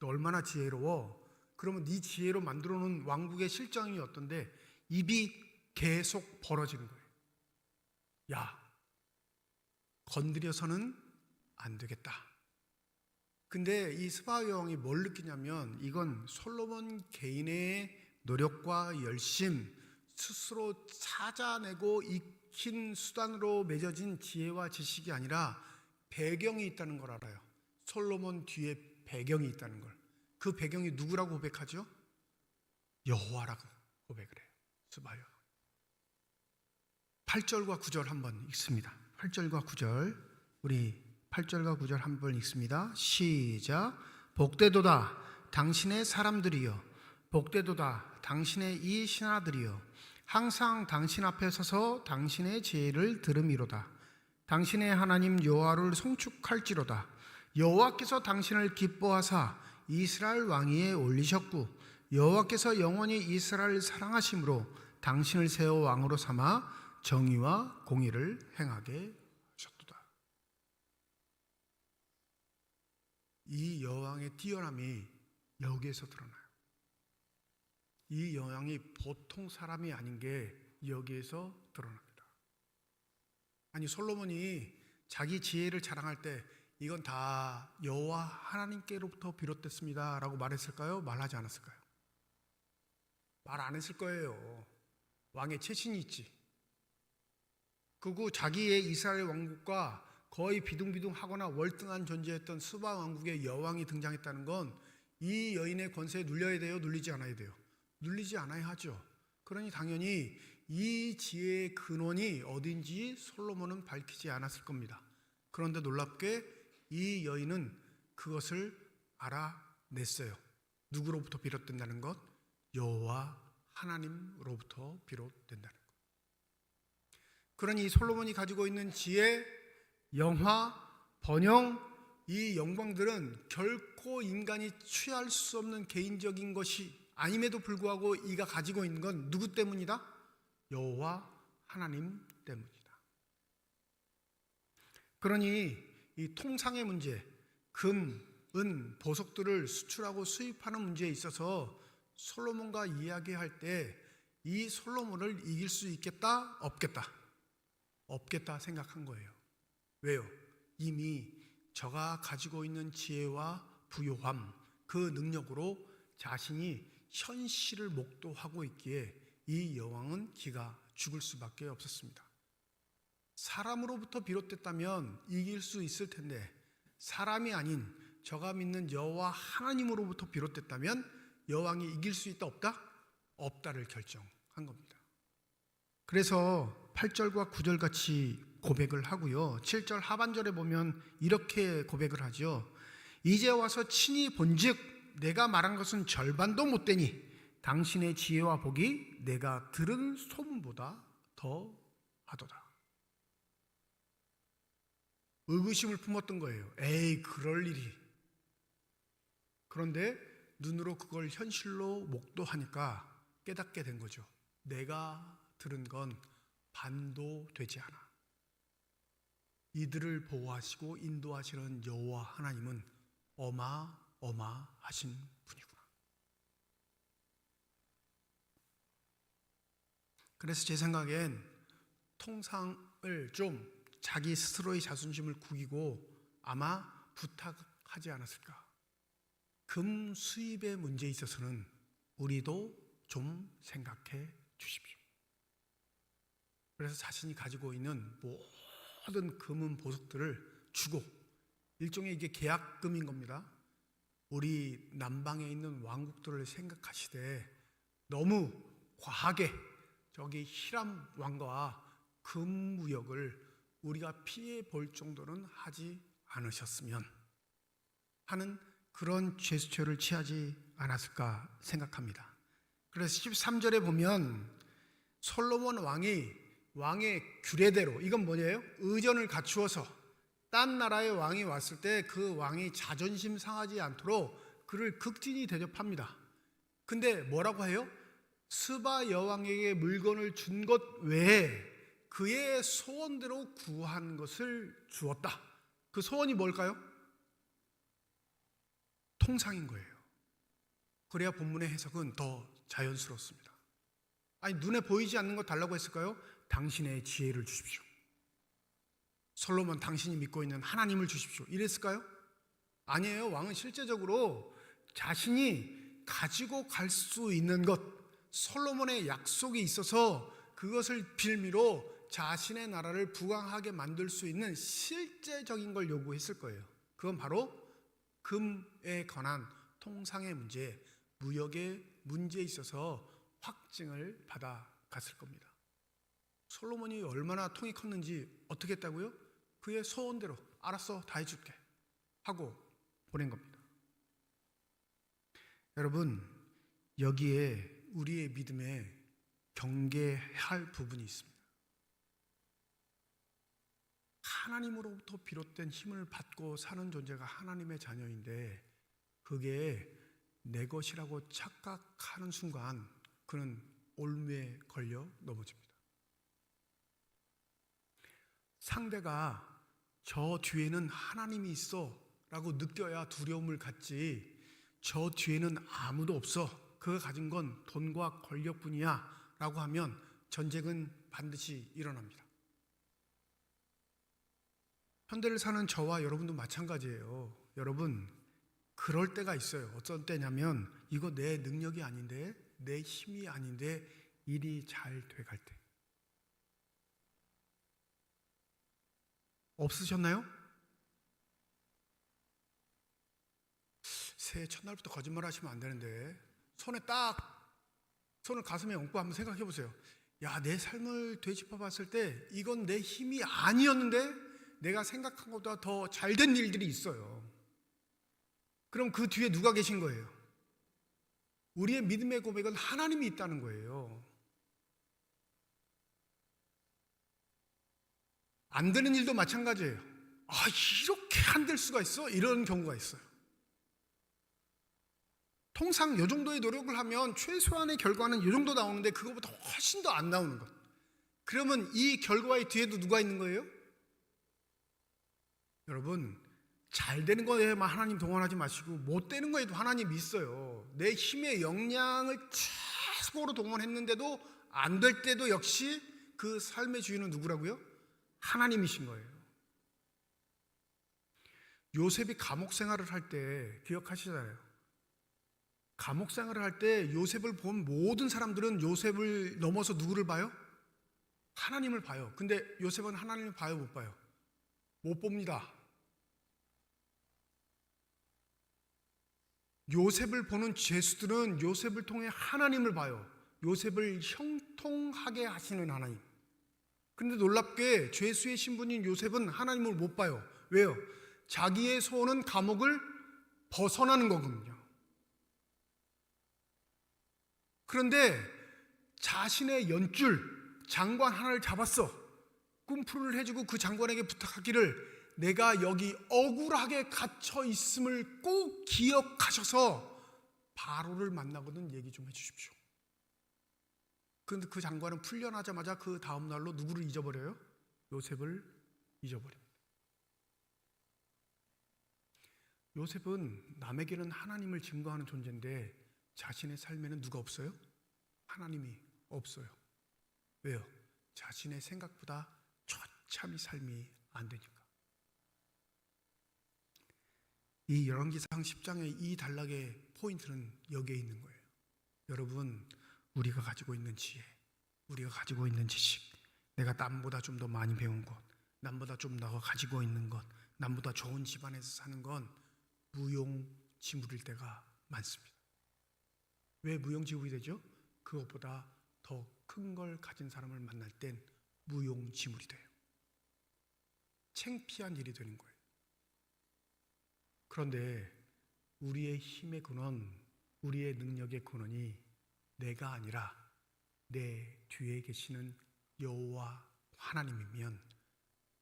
너 얼마나 지혜로워? 그러면 네 지혜로 만들어 놓은 왕국의 실정이 어떤데 입이 계속 벌어지는 거예요. 야, 건드려서는 안 되겠다. 근데 이 스바 여왕이 뭘 느끼냐면 이건 솔로몬 개인의 노력과 열심, 스스로 찾아내고 익힌 수단으로 맺어진 지혜와 지식이 아니라 배경이 있다는 걸 알아요. 솔로몬 뒤에 배경이 있다는 걸. 그 배경이 누구라고 고백하죠? 여호와라고 고백을 해요. 스바요. 8절과 9절 한번 읽습니다. 8절과 9절, 우리 8절과 9절 한번 읽습니다. 시작. 복되도다 당신의 사람들이여, 복되도다 당신의 이 신하들이여, 항상 당신 앞에 서서 당신의 제의를 들음이로다. 당신의 하나님 여호와를 송축할지로다. 여호와께서 당신을 기뻐하사 이스라엘 왕위에 올리셨고, 여호와께서 영원히 이스라엘을 사랑하심으로 당신을 세워 왕으로 삼아 정의와 공의를 행하게 하셨도다. 이 여왕의 뛰어남이 여기에서 드러나요. 이 여왕이 보통 사람이 아닌 게 여기에서 드러납니다. 아니, 솔로몬이 자기 지혜를 자랑할 때 이건 다 여호와 하나님께로부터 비롯됐습니다 라고 말했을까요? 말하지 않았을까요? 말 안 했을 거예요. 왕의 체신이 있지. 그리고 자기의 이스라엘 왕국과 거의 비둥비둥하거나 월등한 존재였던 스바 왕국의 여왕이 등장했다는 건 이 여인의 권세에 눌려야 돼요? 눌리지 않아야 돼요? 눌리지 않아야 하죠. 그러니 당연히 이 지혜의 근원이 어딘지 솔로몬은 밝히지 않았을 겁니다. 그런데 놀랍게 이 여인은 그것을 알아냈어요. 누구로부터 비롯된다는 것? 여호와 하나님으로부터 비롯된다는 것. 그러니 솔로몬이 가지고 있는 지혜, 영화, 번영, 이 영광들은 결코 인간이 취할 수 없는 개인적인 것이 아님에도 불구하고 이가 가지고 있는 건 누구 때문이다? 여호와 하나님 때문이다. 그러니 이 통상의 문제, 금, 은, 보석들을 수출하고 수입하는 문제에 있어서 솔로몬과 이야기할 때 이 솔로몬을 이길 수 있겠다? 없겠다? 없겠다 생각한 거예요. 왜요? 이미 저가 가지고 있는 지혜와 부요함, 그 능력으로 자신이 현실을 목도하고 있기에 이 여왕은 기가 죽을 수밖에 없었습니다. 사람으로부터 비롯됐다면 이길 수 있을 텐데, 사람이 아닌 저가 믿는 여호와 하나님으로부터 비롯됐다면 여왕이 이길 수 있다 없다? 없다를 결정한 겁니다. 그래서 8절과 9절 같이 고백을 하고요, 7절 하반절에 보면 이렇게 고백을 하죠. 이제 와서 친히 본즉 내가 말한 것은 절반도 못되니 당신의 지혜와 복이 내가 들은 소문보다 더 하도다. 의구심을 품었던 거예요. 에이, 그럴 일이. 그런데 눈으로 그걸 현실로 목도하니까 깨닫게 된 거죠. 내가 들은 건 반도 되지 않아. 이들을 보호하시고 인도하시는 여호와 하나님은 어마어마하신 분이구나. 그래서 제 생각엔 통상을 좀 자기 스스로의 자존심을 구기고 아마 부탁하지 않았을까. 금 수입의 문제에 있어서는 우리도 좀 생각해 주십시오. 그래서 자신이 가지고 있는 모든 금은 보석들을 주고, 일종의 이게 계약금인 겁니다. 우리 남방에 있는 왕국들을 생각하시되 너무 과하게 저기 히람 왕과 금 무역을 우리가 피해 볼 정도는 하지 않으셨으면 하는 그런 제스처를 취하지 않았을까 생각합니다. 그래서 13절에 보면 솔로몬 왕의 규례대로, 이건 뭐예요? 의전을 갖추어서 딴 나라의 왕이 왔을 때 그 왕이 자존심 상하지 않도록 그를 극진히 대접합니다. 근데 뭐라고 해요? 스바 여왕에게 물건을 준 것 외에 그의 소원대로 구한 것을 주었다. 그 소원이 뭘까요? 통상인 거예요. 그래야 본문의 해석은 더 자연스럽습니다. 아니, 눈에 보이지 않는 것 달라고 했을까요? 당신의 지혜를 주십시오. 솔로몬, 당신이 믿고 있는 하나님을 주십시오. 이랬을까요? 아니에요. 왕은 실제적으로 자신이 가지고 갈 수 있는 것, 솔로몬의 약속이 있어서 그것을 빌미로 자신의 나라를 부강하게 만들 수 있는 실제적인 걸 요구했을 거예요. 그건 바로 금에 관한 통상의 문제, 무역의 문제에 있어서 확증을 받아갔을 겁니다. 솔로몬이 얼마나 통이 컸는지 어떻게 했다고요? 그의 소원대로 알았어, 다 해줄게 하고 보낸 겁니다. 여러분, 여기에 우리의 믿음에 경계할 부분이 있습니다. 하나님으로부터 비롯된 힘을 받고 사는 존재가 하나님의 자녀인데 그게 내 것이라고 착각하는 순간 그는 올무에 걸려 넘어집니다. 상대가 저 뒤에는 하나님이 있어 라고 느껴야 두려움을 갖지, 저 뒤에는 아무도 없어, 그가 가진 건 돈과 권력뿐이야 라고 하면 전쟁은 반드시 일어납니다. 현대를 사는 저와 여러분도 마찬가지예요. 여러분, 그럴 때가 있어요. 어떤 때냐면 이거 내 능력이 아닌데, 내 힘이 아닌데 일이 잘 돼갈 때. 없으셨나요? 새해 첫날부터 거짓말 하시면 안 되는데 손을 가슴에 얹고 한번 생각해 보세요. 야, 내 삶을 되짚어 봤을 때 이건 내 힘이 아니었는데 내가 생각한 것보다 더 잘된 일들이 있어요. 그럼 그 뒤에 누가 계신 거예요? 우리의 믿음의 고백은 하나님이 있다는 거예요. 안 되는 일도 마찬가지예요. 아, 이렇게 안 될 수가 있어? 이런 경우가 있어요. 통상 이 정도의 노력을 하면 최소한의 결과는 이 정도 나오는데 그거보다 훨씬 더 안 나오는 것. 그러면 이 결과의 뒤에도 누가 있는 거예요? 여러분, 잘 되는 거에만 하나님 동원하지 마시고 못 되는 거에도 하나님 있어요. 내 힘의 역량을 최고로 동원했는데도 안 될 때도 역시 그 삶의 주인은 누구라고요? 하나님이신 거예요. 요셉이 감옥 생활을 할 때 기억하시잖아요. 감옥 생활을 할 때 요셉을 본 모든 사람들은 요셉을 넘어서 누구를 봐요? 하나님을 봐요. 근데 요셉은 하나님을 봐요, 못 봐요? 못 봅니다. 요셉을 보는 죄수들은 요셉을 통해 하나님을 봐요. 요셉을 형통하게 하시는 하나님. 그런데 놀랍게 죄수의 신분인 요셉은 하나님을 못 봐요. 왜요? 자기의 소원은 감옥을 벗어나는 거거든요. 그런데 자신의 연줄, 장관 하나를 잡았어. 꿈풀을 해주고 그 장관에게 부탁하기를 내가 여기 억울하게 갇혀 있음을 꼭 기억하셔서 바로를 만나거든 얘기 좀 해주십시오. 그런데 그 장관은 풀려나자마자 그 다음 날로 누구를 잊어버려요? 요셉을 잊어버립니다. 요셉은 남에게는 하나님을 증거하는 존재인데 자신의 삶에는 누가 없어요? 하나님이 없어요. 왜요? 자신의 생각보다 처참히 삶이 안 되니까. 이 열왕기상 10장의 이 단락의 포인트는 여기에 있는 거예요. 여러분, 우리가 가지고 있는 지혜, 우리가 가지고 있는 지식, 내가 남보다 좀 더 많이 배운 것, 남보다 좀 더 가지고 있는 것, 남보다 좋은 집안에서 사는 건 무용지물일 때가 많습니다. 왜 무용지물이 되죠? 그것보다 더 큰 걸 가진 사람을 만날 땐 무용지물이 돼요. 창피한 일이 되는 거예요. 그런데 우리의 힘의 근원, 우리의 능력의 근원이 내가 아니라 내 뒤에 계시는 여호와 하나님이면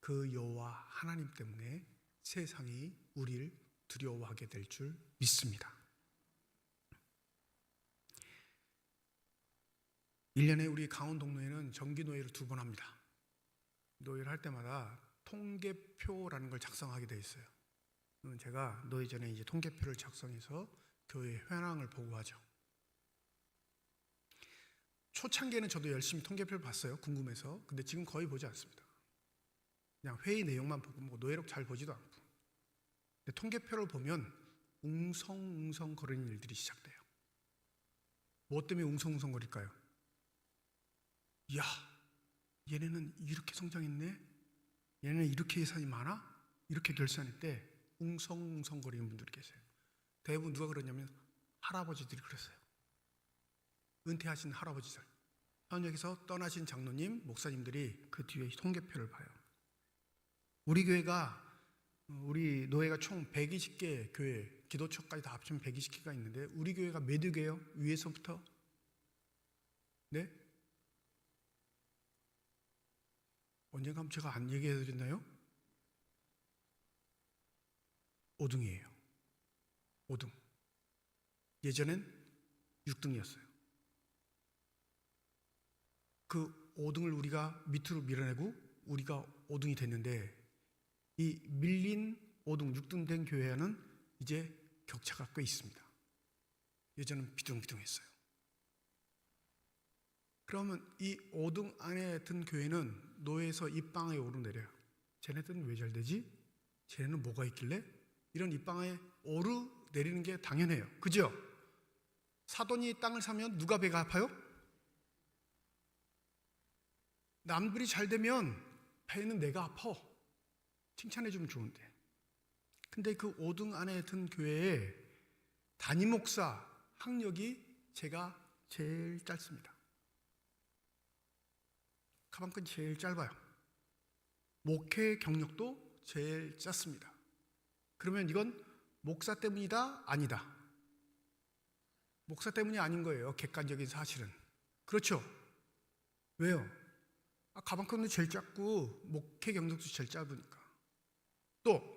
그 여호와 하나님 때문에 세상이 우리를 두려워하게 될 줄 믿습니다. 1년에 우리 강원동로에는 정기노예를 2번 합니다. 노예를 할 때마다 통계표라는 걸 작성하게 돼 있어요. 제가 노예 전에 이제 통계표를 작성해서 교회 현황을 보고하죠. 초창기에는 저도 열심히 통계표를 봤어요. 궁금해서. 근데 지금 거의 보지 않습니다. 그냥 회의 내용만 보고 뭐 노예록 잘 보지도 않고. 근데 통계표를 보면 웅성웅성 거리는 일들이 시작돼요. 뭐 때문에 웅성웅성거릴까요? 야, 얘네는 이렇게 성장했네? 얘네는 이렇게 예산이 많아? 이렇게 결산했대. 웅성웅성거리는 분들이 계세요. 대부분 누가 그러냐면 할아버지들이 그랬어요. 은퇴하신 할아버지들, 현역에서 떠나신 장로님, 목사님들이 그 뒤에 통계표를 봐요. 우리 교회가, 우리 노회가 총 120개 교회, 기도처까지 다 합치면 120개가 있는데 우리 교회가 몇 개예요? 위에서부터? 네? 언젠가 제가 안 얘기해 드렸나요? 5등이에요. 5등. 예전엔 6등이었어요. 그 5등을 우리가 밑으로 밀어내고 우리가 5등이 됐는데, 이 밀린 5등, 6등 된 교회와는 이제 격차가 꽤 있습니다. 예전은 비등비등했어요. 그러면 이 5등 안에 든 교회는 노예에서 입방에 오르내려요. 쟤네들은 왜 잘 되지? 쟤네는 뭐가 있길래? 이런 입방에 오르내리는 게 당연해요. 그죠? 사돈이 땅을 사면 누가 배가 아파요? 남들이 잘 되면 배는 내가 아파. 칭찬해주면 좋은데. 근데 그 5등 안에 든 교회에 담임 목사 학력이 제가 제일 짧습니다. 가방끈이 제일 짧아요. 목회 경력도 제일 짧습니다. 그러면 이건 목사 때문이다? 아니다? 목사 때문이 아닌 거예요. 객관적인 사실은. 그렇죠? 왜요? 가방끈도 제일 짧고 목회 경력도 제일 짧으니까. 또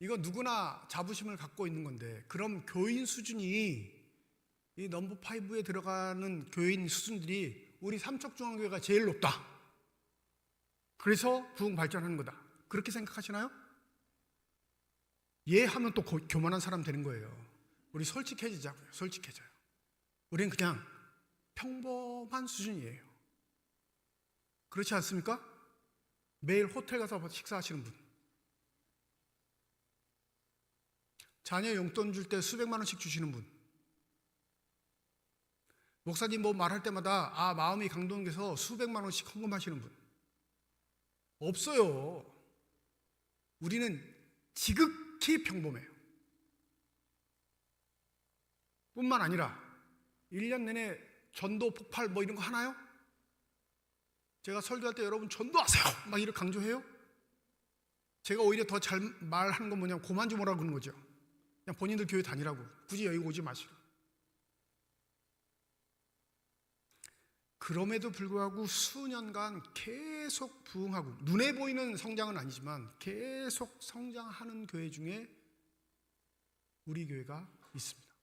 이거 누구나 자부심을 갖고 있는 건데, 그럼 교인 수준이 이 넘버 5에 들어가는 교인 수준들이 우리 삼척중앙교회가 제일 높다. 그래서 부흥 발전하는 거다. 그렇게 생각하시나요? 예 하면 또 교만한 사람 되는 거예요. 우리 솔직해지자고요. 솔직해져요. 우리는 그냥 평범한 수준이에요. 그렇지 않습니까? 매일 호텔 가서 식사하시는 분, 자녀 용돈 줄 때 수백만 원씩 주시는 분, 목사님 뭐 말할 때마다 마음이 감동돼서 수백만 원씩 헌금하시는 분 없어요. 우리는 지극히 평범해요. 뿐만 아니라 1년 내내 전도 폭발 뭐 이런 거 하나요? 제가 설교할 때 여러분 전도하세요 막 이렇게 강조해요? 제가 오히려 더 잘 말하는 건 뭐냐면 고만 좀 오라고 그러는 거죠. 그냥 본인들 교회 다니라고, 굳이 여기 오지 마시고. 그럼에도 불구하고 수년간 계속 부흥하고, 눈에 보이는 성장은 아니지만 계속 성장하는 교회 중에 우리 교회가 있습니다.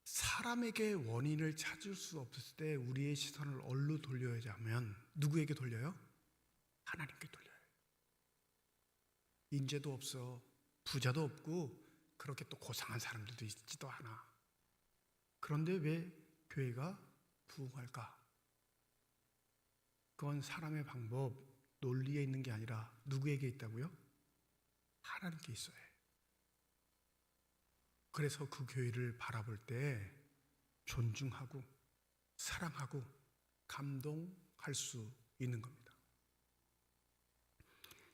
사람에게 원인을 찾을 수 없을 때 우리의 시선을 어디로 돌려야 하면 누구에게 돌려요? 하나님께 돌려요. 인재도 없어, 부자도 없고 그렇게 또 고상한 사람들도 있지도 않아. 그런데 왜 교회가 부흥할까? 그건 사람의 방법, 논리에 있는 게 아니라 누구에게 있다고요? 하나님께 있어야 해요. 그래서 그 교회를 바라볼 때 존중하고 사랑하고 감동할 수 있는 겁니다.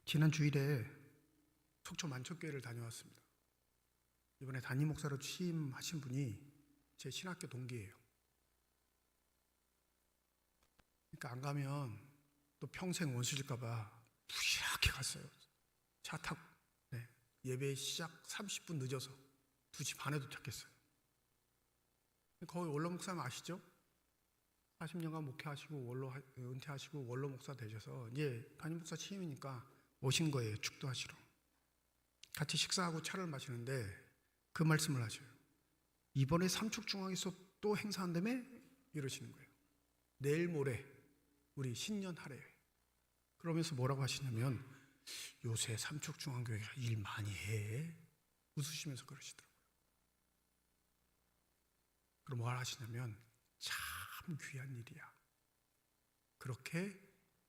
지난 주일에 속초 만촉교회를 다녀왔습니다. 이번에 담임 목사로 취임하신 분이 제 신학교 동기예요. 그러니까 안 가면 또 평생 원수질까 봐 무시하게 갔어요. 차 타고. 네. 예배 시작 30분 늦어서 2시 반에 도착했어요. 거기 원로 목사님 아시죠? 40년간 목회하시고 은퇴하시고 원로 목사 되셔서 이제 담임 목사 취임이니까 오신 거예요. 축도하시러. 같이 식사하고 차를 마시는데 그 말씀을 하셔요. 이번에 삼척중앙에서 또 행사한다며? 이러시는 거예요. 내일 모레 우리 신년 하래요. 그러면서 뭐라고 하시냐면 요새 삼척중앙교회가 일 많이 해. 웃으시면서 그러시더라고요. 그럼 뭘 하시냐면 참 귀한 일이야. 그렇게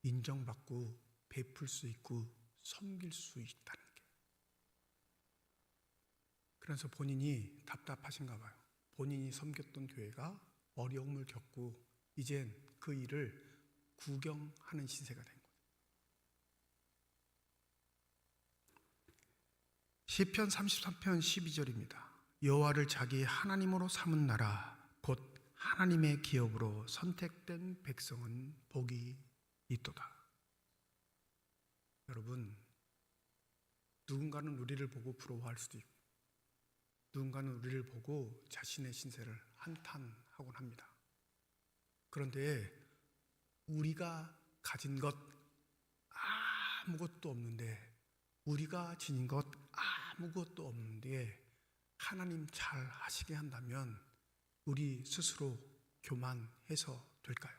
인정받고 베풀 수 있고 섬길 수 있다는 게. 그래서 본인이 답답하신가 봐요. 본인이 섬겼던 교회가 어려움을 겪고 이젠 그 일을 구경하는 시세가 된 거예요. 시편 33편 12절입니다. 여호와를 자기 하나님으로 삼은 나라 곧 하나님의 기업으로 선택된 백성은 복이 있도다. 여러분, 누군가는 우리를 보고 부러워할 수도 있고 누군가는 우리를 보고 자신의 신세를 한탄하곤 합니다. 그런데 우리가 가진 것 아무것도 없는데, 우리가 지닌 것 아무것도 없는데 하나님 잘 하시게 한다면 우리 스스로 교만해서 될까요?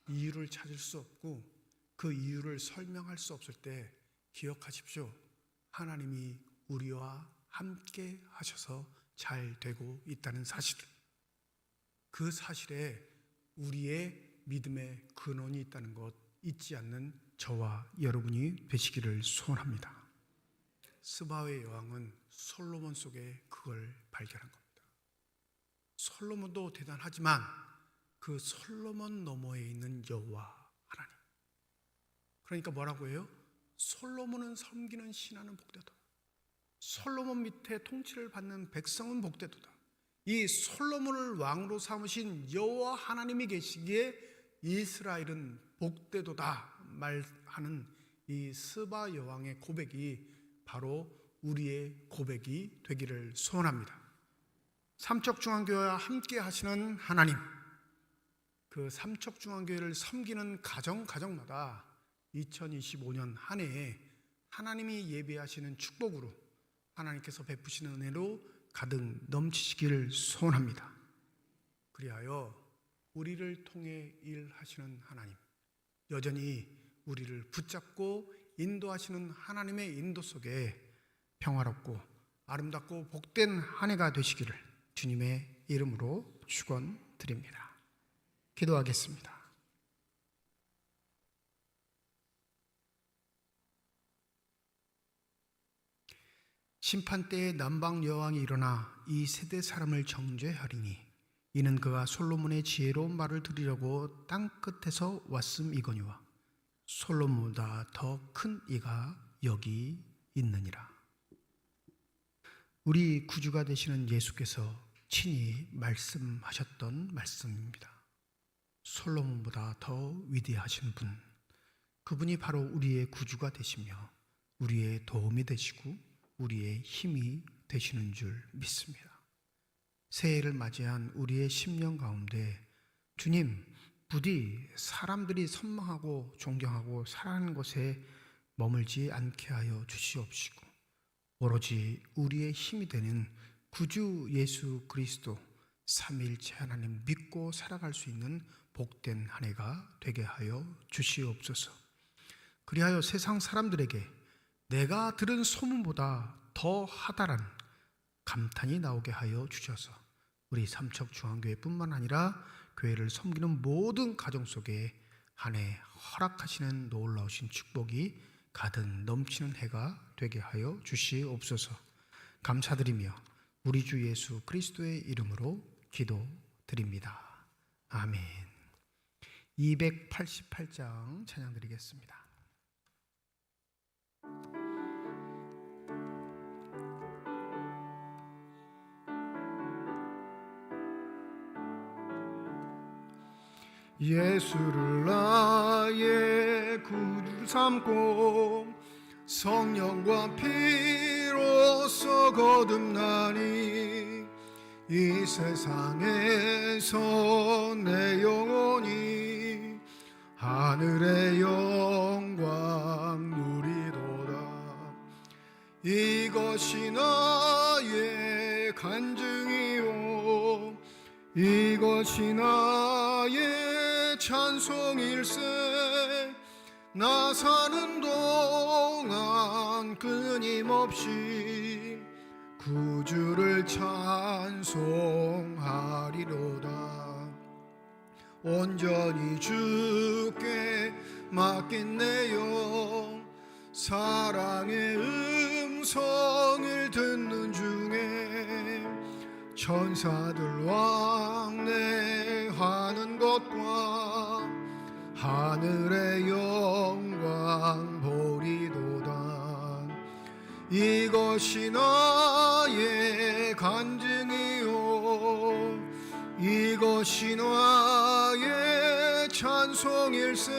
이유를 찾을 수 없고 그 이유를 설명할 수 없을 때 기억하십시오. 하나님이 우리와 함께 하셔서 잘 되고 있다는 사실, 그 사실에 우리의 믿음의 근원이 있다는 것 잊지 않는 저와 여러분이 되시기를 소원합니다. 스바의 여왕은 솔로몬 속에 그걸 발견한 겁니다. 솔로몬도 대단하지만 그 솔로몬 너머에 있는 여호와 하나님, 그러니까 뭐라고 해요? 솔로몬은 섬기는 신하는 복되도다. 솔로몬 밑에 통치를 받는 백성은 복되도다. 이 솔로몬을 왕으로 삼으신 여호와 하나님이 계시기에 이스라엘은 복되도다 말하는 이 스바 여왕의 고백이 바로 우리의 고백이 되기를 소원합니다. 삼척중앙교회와 함께 하시는 하나님, 그 삼척중앙교회를 섬기는 가정마다 2025년 한 해에 하나님이 예배하시는 축복으로, 하나님께서 베푸시는 은혜로 가득 넘치시기를 소원합니다. 그리하여 우리를 통해 일하시는 하나님, 여전히 우리를 붙잡고 인도하시는 하나님의 인도 속에 평화롭고 아름답고 복된 한 해가 되시기를 주님의 이름으로 축원드립니다. 기도하겠습니다. 심판때에 남방 여왕이 일어나 이 세대 사람을 정죄하리니 이는 그가 솔로몬의 지혜로운 말을 들으려고 땅 끝에서 왔음이거니와 솔로몬보다 더 큰 이가 여기 있느니라. 우리 구주가 되시는 예수께서 친히 말씀하셨던 말씀입니다. 솔로몬보다 더 위대하신 분, 그분이 바로 우리의 구주가 되시며 우리의 도움이 되시고 우리의 힘이 되시는 줄 믿습니다. 새해를 맞이한 우리의 심령 가운데 주님, 부디 사람들이 선망하고 존경하고 사랑하는 곳에 머물지 않게 하여 주시옵시고 오로지 우리의 힘이 되는 구주 예수 그리스도 삼위일체 하나님 믿고 살아갈 수 있는 복된 한 해가 되게 하여 주시옵소서. 그리하여 세상 사람들에게 내가 들은 소문보다 더 하다란 감탄이 나오게 하여 주셔서 우리 삼척중앙교회뿐만 아니라 교회를 섬기는 모든 가정 속에 한 해 허락하시는 놀라우신 축복이 가득 넘치는 해가 되게 하여 주시옵소서. 감사드리며 우리 주 예수 그리스도의 이름으로 기도드립니다. 아멘. 288장 찬양 드리겠습니다. 예수를 나의 구주 삼고 성령과 피로써 거듭나니 이 세상에서 내 영혼이 하늘의 영광 누리도다. 이것이 나의 간증이요 이것이 나의 찬송일세. 나 사는 동안 끊임없이 구주를 찬송하리로다. 온전히 주께 맡긴 내 영 사랑의 음성을 듣는 중에 천사들 왕래하는 것과 하늘의 영광 보리도다. 이것이 나의 간증이요 이것이 나의 찬송일세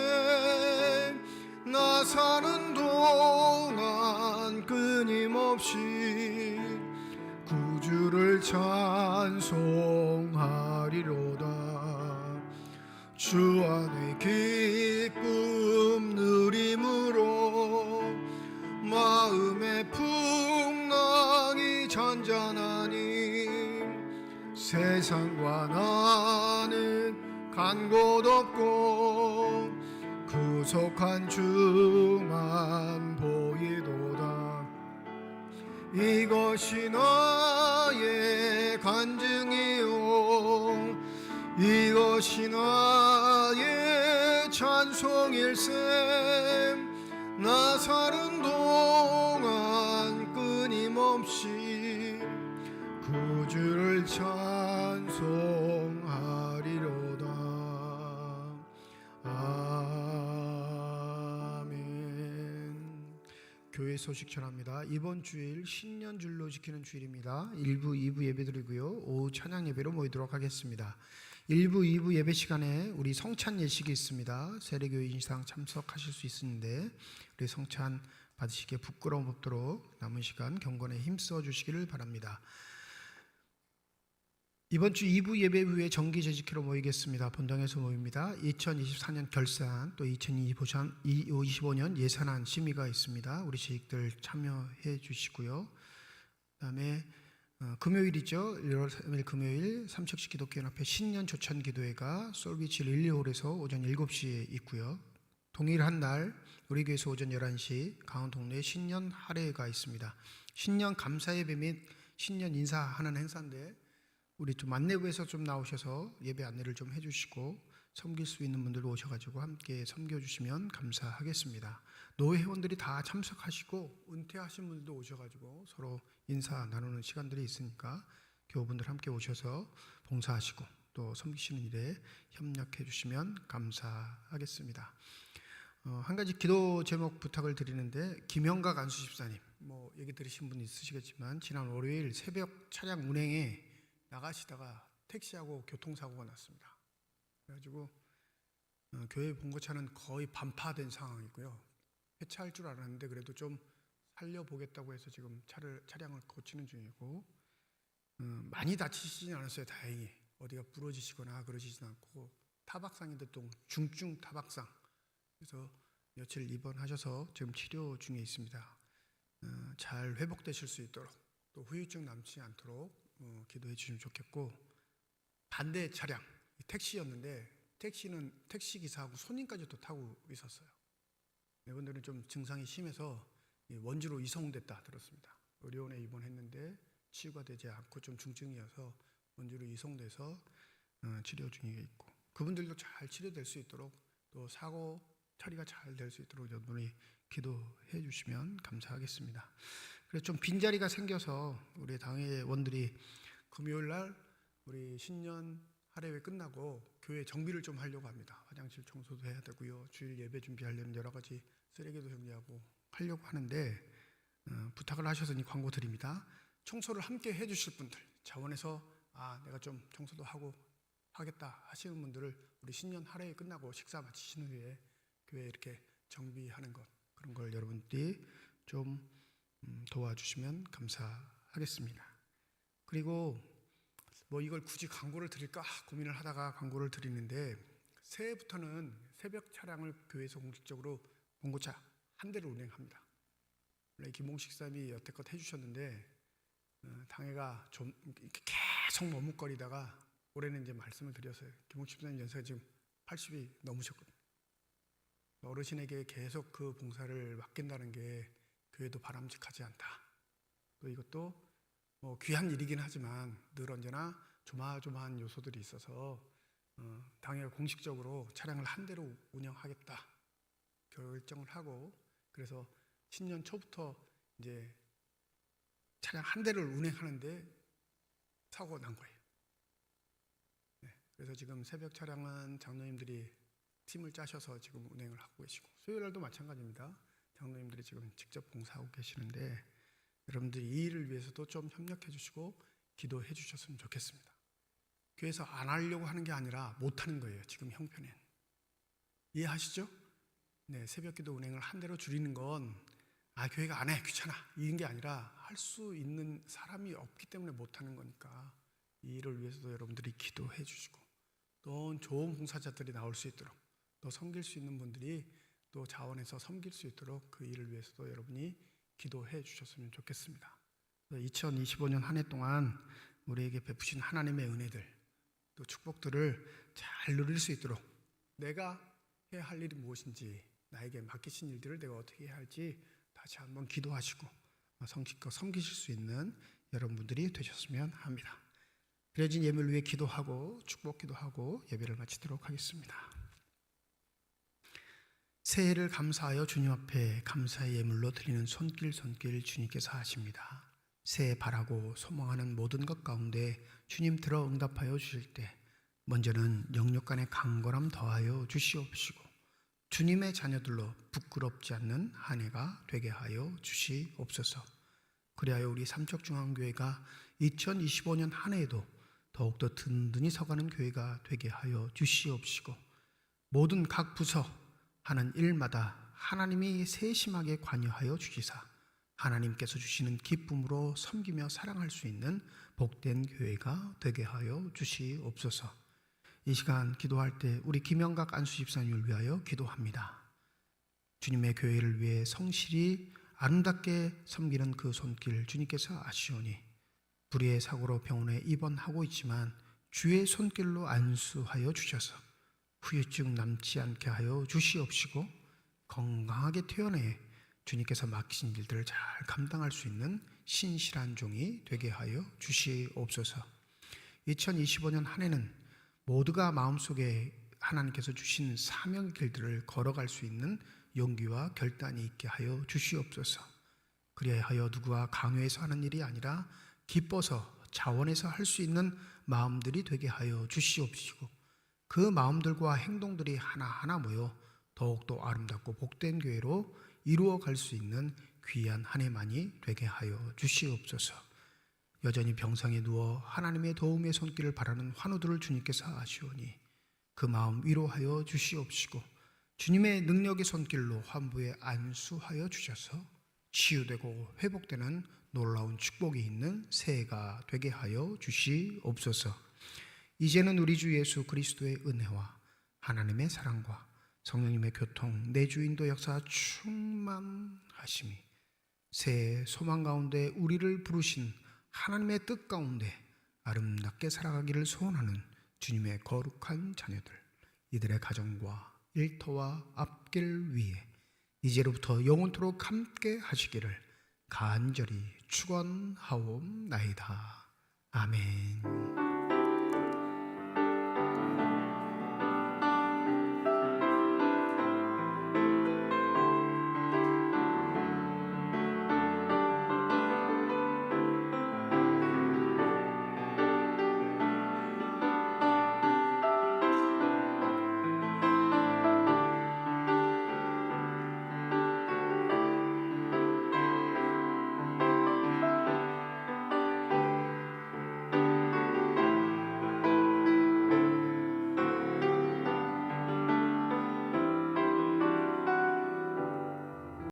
나 사는 동안 끊임없이 구주를 찬송하리로다 주 안의 기쁨 누림으로 마음의 풍랑이 잔잔하니 세상과 나는 간 곳 없고 구속한 주만 보이도다 이것이 나의 간증이요 이것이 나의 찬송일세 나 사는 동안 끊임없이 구주를 찬송하리로다 아멘. 교회 소식 전합니다. 이번 주일 신년줄로 지키는 주일입니다. 1부, 2부 예배드리고요 오후 찬양 예배로 모이도록 하겠습니다. 1부, 2부 예배 시간에 우리 성찬 예식이 있습니다. 세례교회 인상 참석하실 수 있는데 우리 성찬 받으시기에 부끄러움 없도록 남은 시간 경건에 힘써 주시기를 바랍니다. 이번 주 2부 예배 후에 정기 재직회로 모이겠습니다. 본당에서 모입니다. 2024년 결산 또 2025년 예산안 심의가 있습니다. 우리 재직들 참여해 주시고요. 그다음에 금요일이죠. 1월 3일 금요일 삼척시 기독교연합회 신년 조찬 기도회가 솔비치 릴리홀에서 오전 7시에 있고요. 동일 한 날 우리 교회에서 오전 11시 강원동네에 신년 할애가 있습니다. 신년 감사예배 및 신년 인사하는 행사인데 우리 좀 안내부에서 좀 나오셔서 예배 안내를 좀 해주시고 섬길 수 있는 분들 오셔가지고 함께 섬겨주시면 감사하겠습니다. 노회 회원들이 다 참석하시고 은퇴하신 분들도 오셔가지고 서로 인사 나누는 시간들이 있으니까 교우분들 함께 오셔서 봉사하시고 또 섬기시는 일에 협력해 주시면 감사하겠습니다. 한 가지 기도 제목 부탁을 드리는데 김영각 안수 집사님 뭐 얘기 들으신 분 있으시겠지만 지난 월요일 새벽 차량 운행에 나가시다가 택시하고 교통사고가 났습니다. 그래가지고 교회 본거차는 거의 반파된 상황이고요. 폐차할 줄 알았는데 그래도 좀 살려보겠다고 해서 지금 차량을 고치는 중이고 많이 다치시진 않았어요. 다행히 어디가 부러지시거나 그러시진 않고 타박상인데 또 중증 타박상 그래서 며칠 입원하셔서 지금 치료 중에 있습니다. 잘 회복되실 수 있도록 또 후유증 남지 않도록 기도해 주시면 좋겠고 반대 차량 택시였는데 택시는 택시기사하고 손님까지도 타고 있었어요. 이분들은 좀 증상이 심해서 원주로 이송됐다 들었습니다. 의료원에 입원했는데 치유가 되지 않고 좀 중증이어서 원주로 이송돼서 치료 중에 있고 그분들도 잘 치료될 수 있도록 또 사고 처리가 잘 될 수 있도록 여러분이 기도해 주시면 감사하겠습니다. 그래서 좀 빈자리가 생겨서 우리 당회원들이 금요일 날 우리 신년 할애회 끝나고 교회 정비를 좀 하려고 합니다. 화장실 청소도 해야 되고요. 주일 예배 준비하려는 여러 가지 쓰레기도 정리하고 하려고 하는데 부탁을 하셔서 광고 드립니다. 청소를 함께 해주실 분들 자원에서 내가 좀 청소도 하고 하겠다 하시는 분들을 우리 신년 할애회 끝나고 식사 마치신 후에 교회 이렇게 정비하는 것 그런 걸 여러분들이 좀 도와주시면 감사하겠습니다. 그리고 뭐 이걸 굳이 광고를 드릴까 고민을 하다가 광고를 드리는데 새해부터는 새벽 차량을 교회에서 공식적으로 봉고차 한 대를 운행합니다. 원래 김봉식 사님이 여태껏 해주셨는데 당회가 좀 계속 머뭇거리다가 올해는 이제 말씀을 드렸어요. 김봉식 사님 연세가 지금 80이 넘으셨거든요. 어르신에게 계속 그 봉사를 맡긴다는 게 교회도 바람직하지 않다. 또 이것도 뭐 귀한 일이긴 하지만 늘 언제나 조마조마한 요소들이 있어서 당회가 공식적으로 차량을 한 대로 운영하겠다 결정을 하고 그래서 신년 초부터 이제 차량 한 대를 운행하는데 사고가 난 거예요. 네, 그래서 지금 새벽 차량은 장로님들이 팀을 짜셔서 지금 운행을 하고 계시고 수요일 날도 마찬가지입니다. 장로님들이 지금 직접 봉사하고 계시는데 여러분들이 이 일을 위해서도 좀 협력해 주시고 기도해 주셨으면 좋겠습니다. 교회에서 안 하려고 하는 게 아니라 못 하는 거예요. 지금 형편엔. 이해하시죠? 네, 새벽기도 운행을 한 대로 줄이는 건 교회가 안 해, 귀찮아, 이런 게 아니라 할 수 있는 사람이 없기 때문에 못 하는 거니까 이 일을 위해서도 여러분들이 기도해 주시고 또 좋은 봉사자들이 나올 수 있도록 또 섬길 수 있는 분들이 또 자원해서 섬길 수 있도록 그 일을 위해서도 여러분이 기도해 주셨으면 좋겠습니다. 2025년 한 해 동안 우리에게 베푸신 하나님의 은혜들 또 축복들을 잘 누릴 수 있도록 내가 해야 할 일이 무엇인지, 나에게 맡기신 일들을 내가 어떻게 해야 할지 다시 한번 기도하시고 성실껏 섬기실 수 있는 여러분들이 되셨으면 합니다. 드려진 예물을 위해 기도하고 축복 기도하고 예배를 마치도록 하겠습니다. 새해를 감사하여 주님 앞에 감사의 예물로 드리는 손길 주님께서 하십니다. 새해 바라고 소망하는 모든 것 가운데 주님 들어 응답하여 주실 때 먼저는 영육 간의 강건함 더하여 주시옵시고 주님의 자녀들로 부끄럽지 않는 한 해가 되게 하여 주시옵소서. 그리하여 우리 삼척중앙교회가 2025년 한 해에도 더욱더 든든히 서가는 교회가 되게 하여 주시옵시고 모든 각 부서 하는 일마다 하나님이 세심하게 관여하여 주시사 하나님께서 주시는 기쁨으로 섬기며 사랑할 수 있는 복된 교회가 되게 하여 주시옵소서. 이 시간 기도할 때 우리 김영각 안수 집사님을 위하여 기도합니다. 주님의 교회를 위해 성실히 아름답게 섬기는 그 손길 주님께서 아시오니 불의의 사고로 병원에 입원하고 있지만 주의 손길로 안수하여 주셔서 후유증 남지 않게 하여 주시옵시고 건강하게 퇴원해 주님께서 맡기신 일들을 잘 감당할 수 있는 신실한 종이 되게 하여 주시옵소서. 2025년 한 해는 모두가 마음속에 하나님께서 주신 사명의 길들을 걸어갈 수 있는 용기와 결단이 있게 하여 주시옵소서. 그리하여 누구와 강요해서 하는 일이 아니라 기뻐서 자원해서 할 수 있는 마음들이 되게 하여 주시옵시고 그 마음들과 행동들이 하나하나 모여 더욱더 아름답고 복된 교회로 이루어갈 수 있는 귀한 한 해만이 되게 하여 주시옵소서. 여전히 병상에 누워 하나님의 도움의 손길을 바라는 환우들을 주님께서 아시오니 그 마음 위로하여 주시옵시고 주님의 능력의 손길로 환부에 안수하여 주셔서 치유되고 회복되는 놀라운 축복이 있는 새해가 되게 하여 주시옵소서. 이제는 우리 주 예수 그리스도의 은혜와 하나님의 사랑과 성령님의 교통, 내주인도 역사 충만하심이 새해 소망 가운데 우리를 부르신 하나님의 뜻 가운데 아름답게 살아가기를 소원하는 주님의 거룩한 자녀들, 이들의 가정과 일터와 앞길 위에 이제로부터 영원토록 함께 하시기를 간절히 축원하옵나이다. 아멘.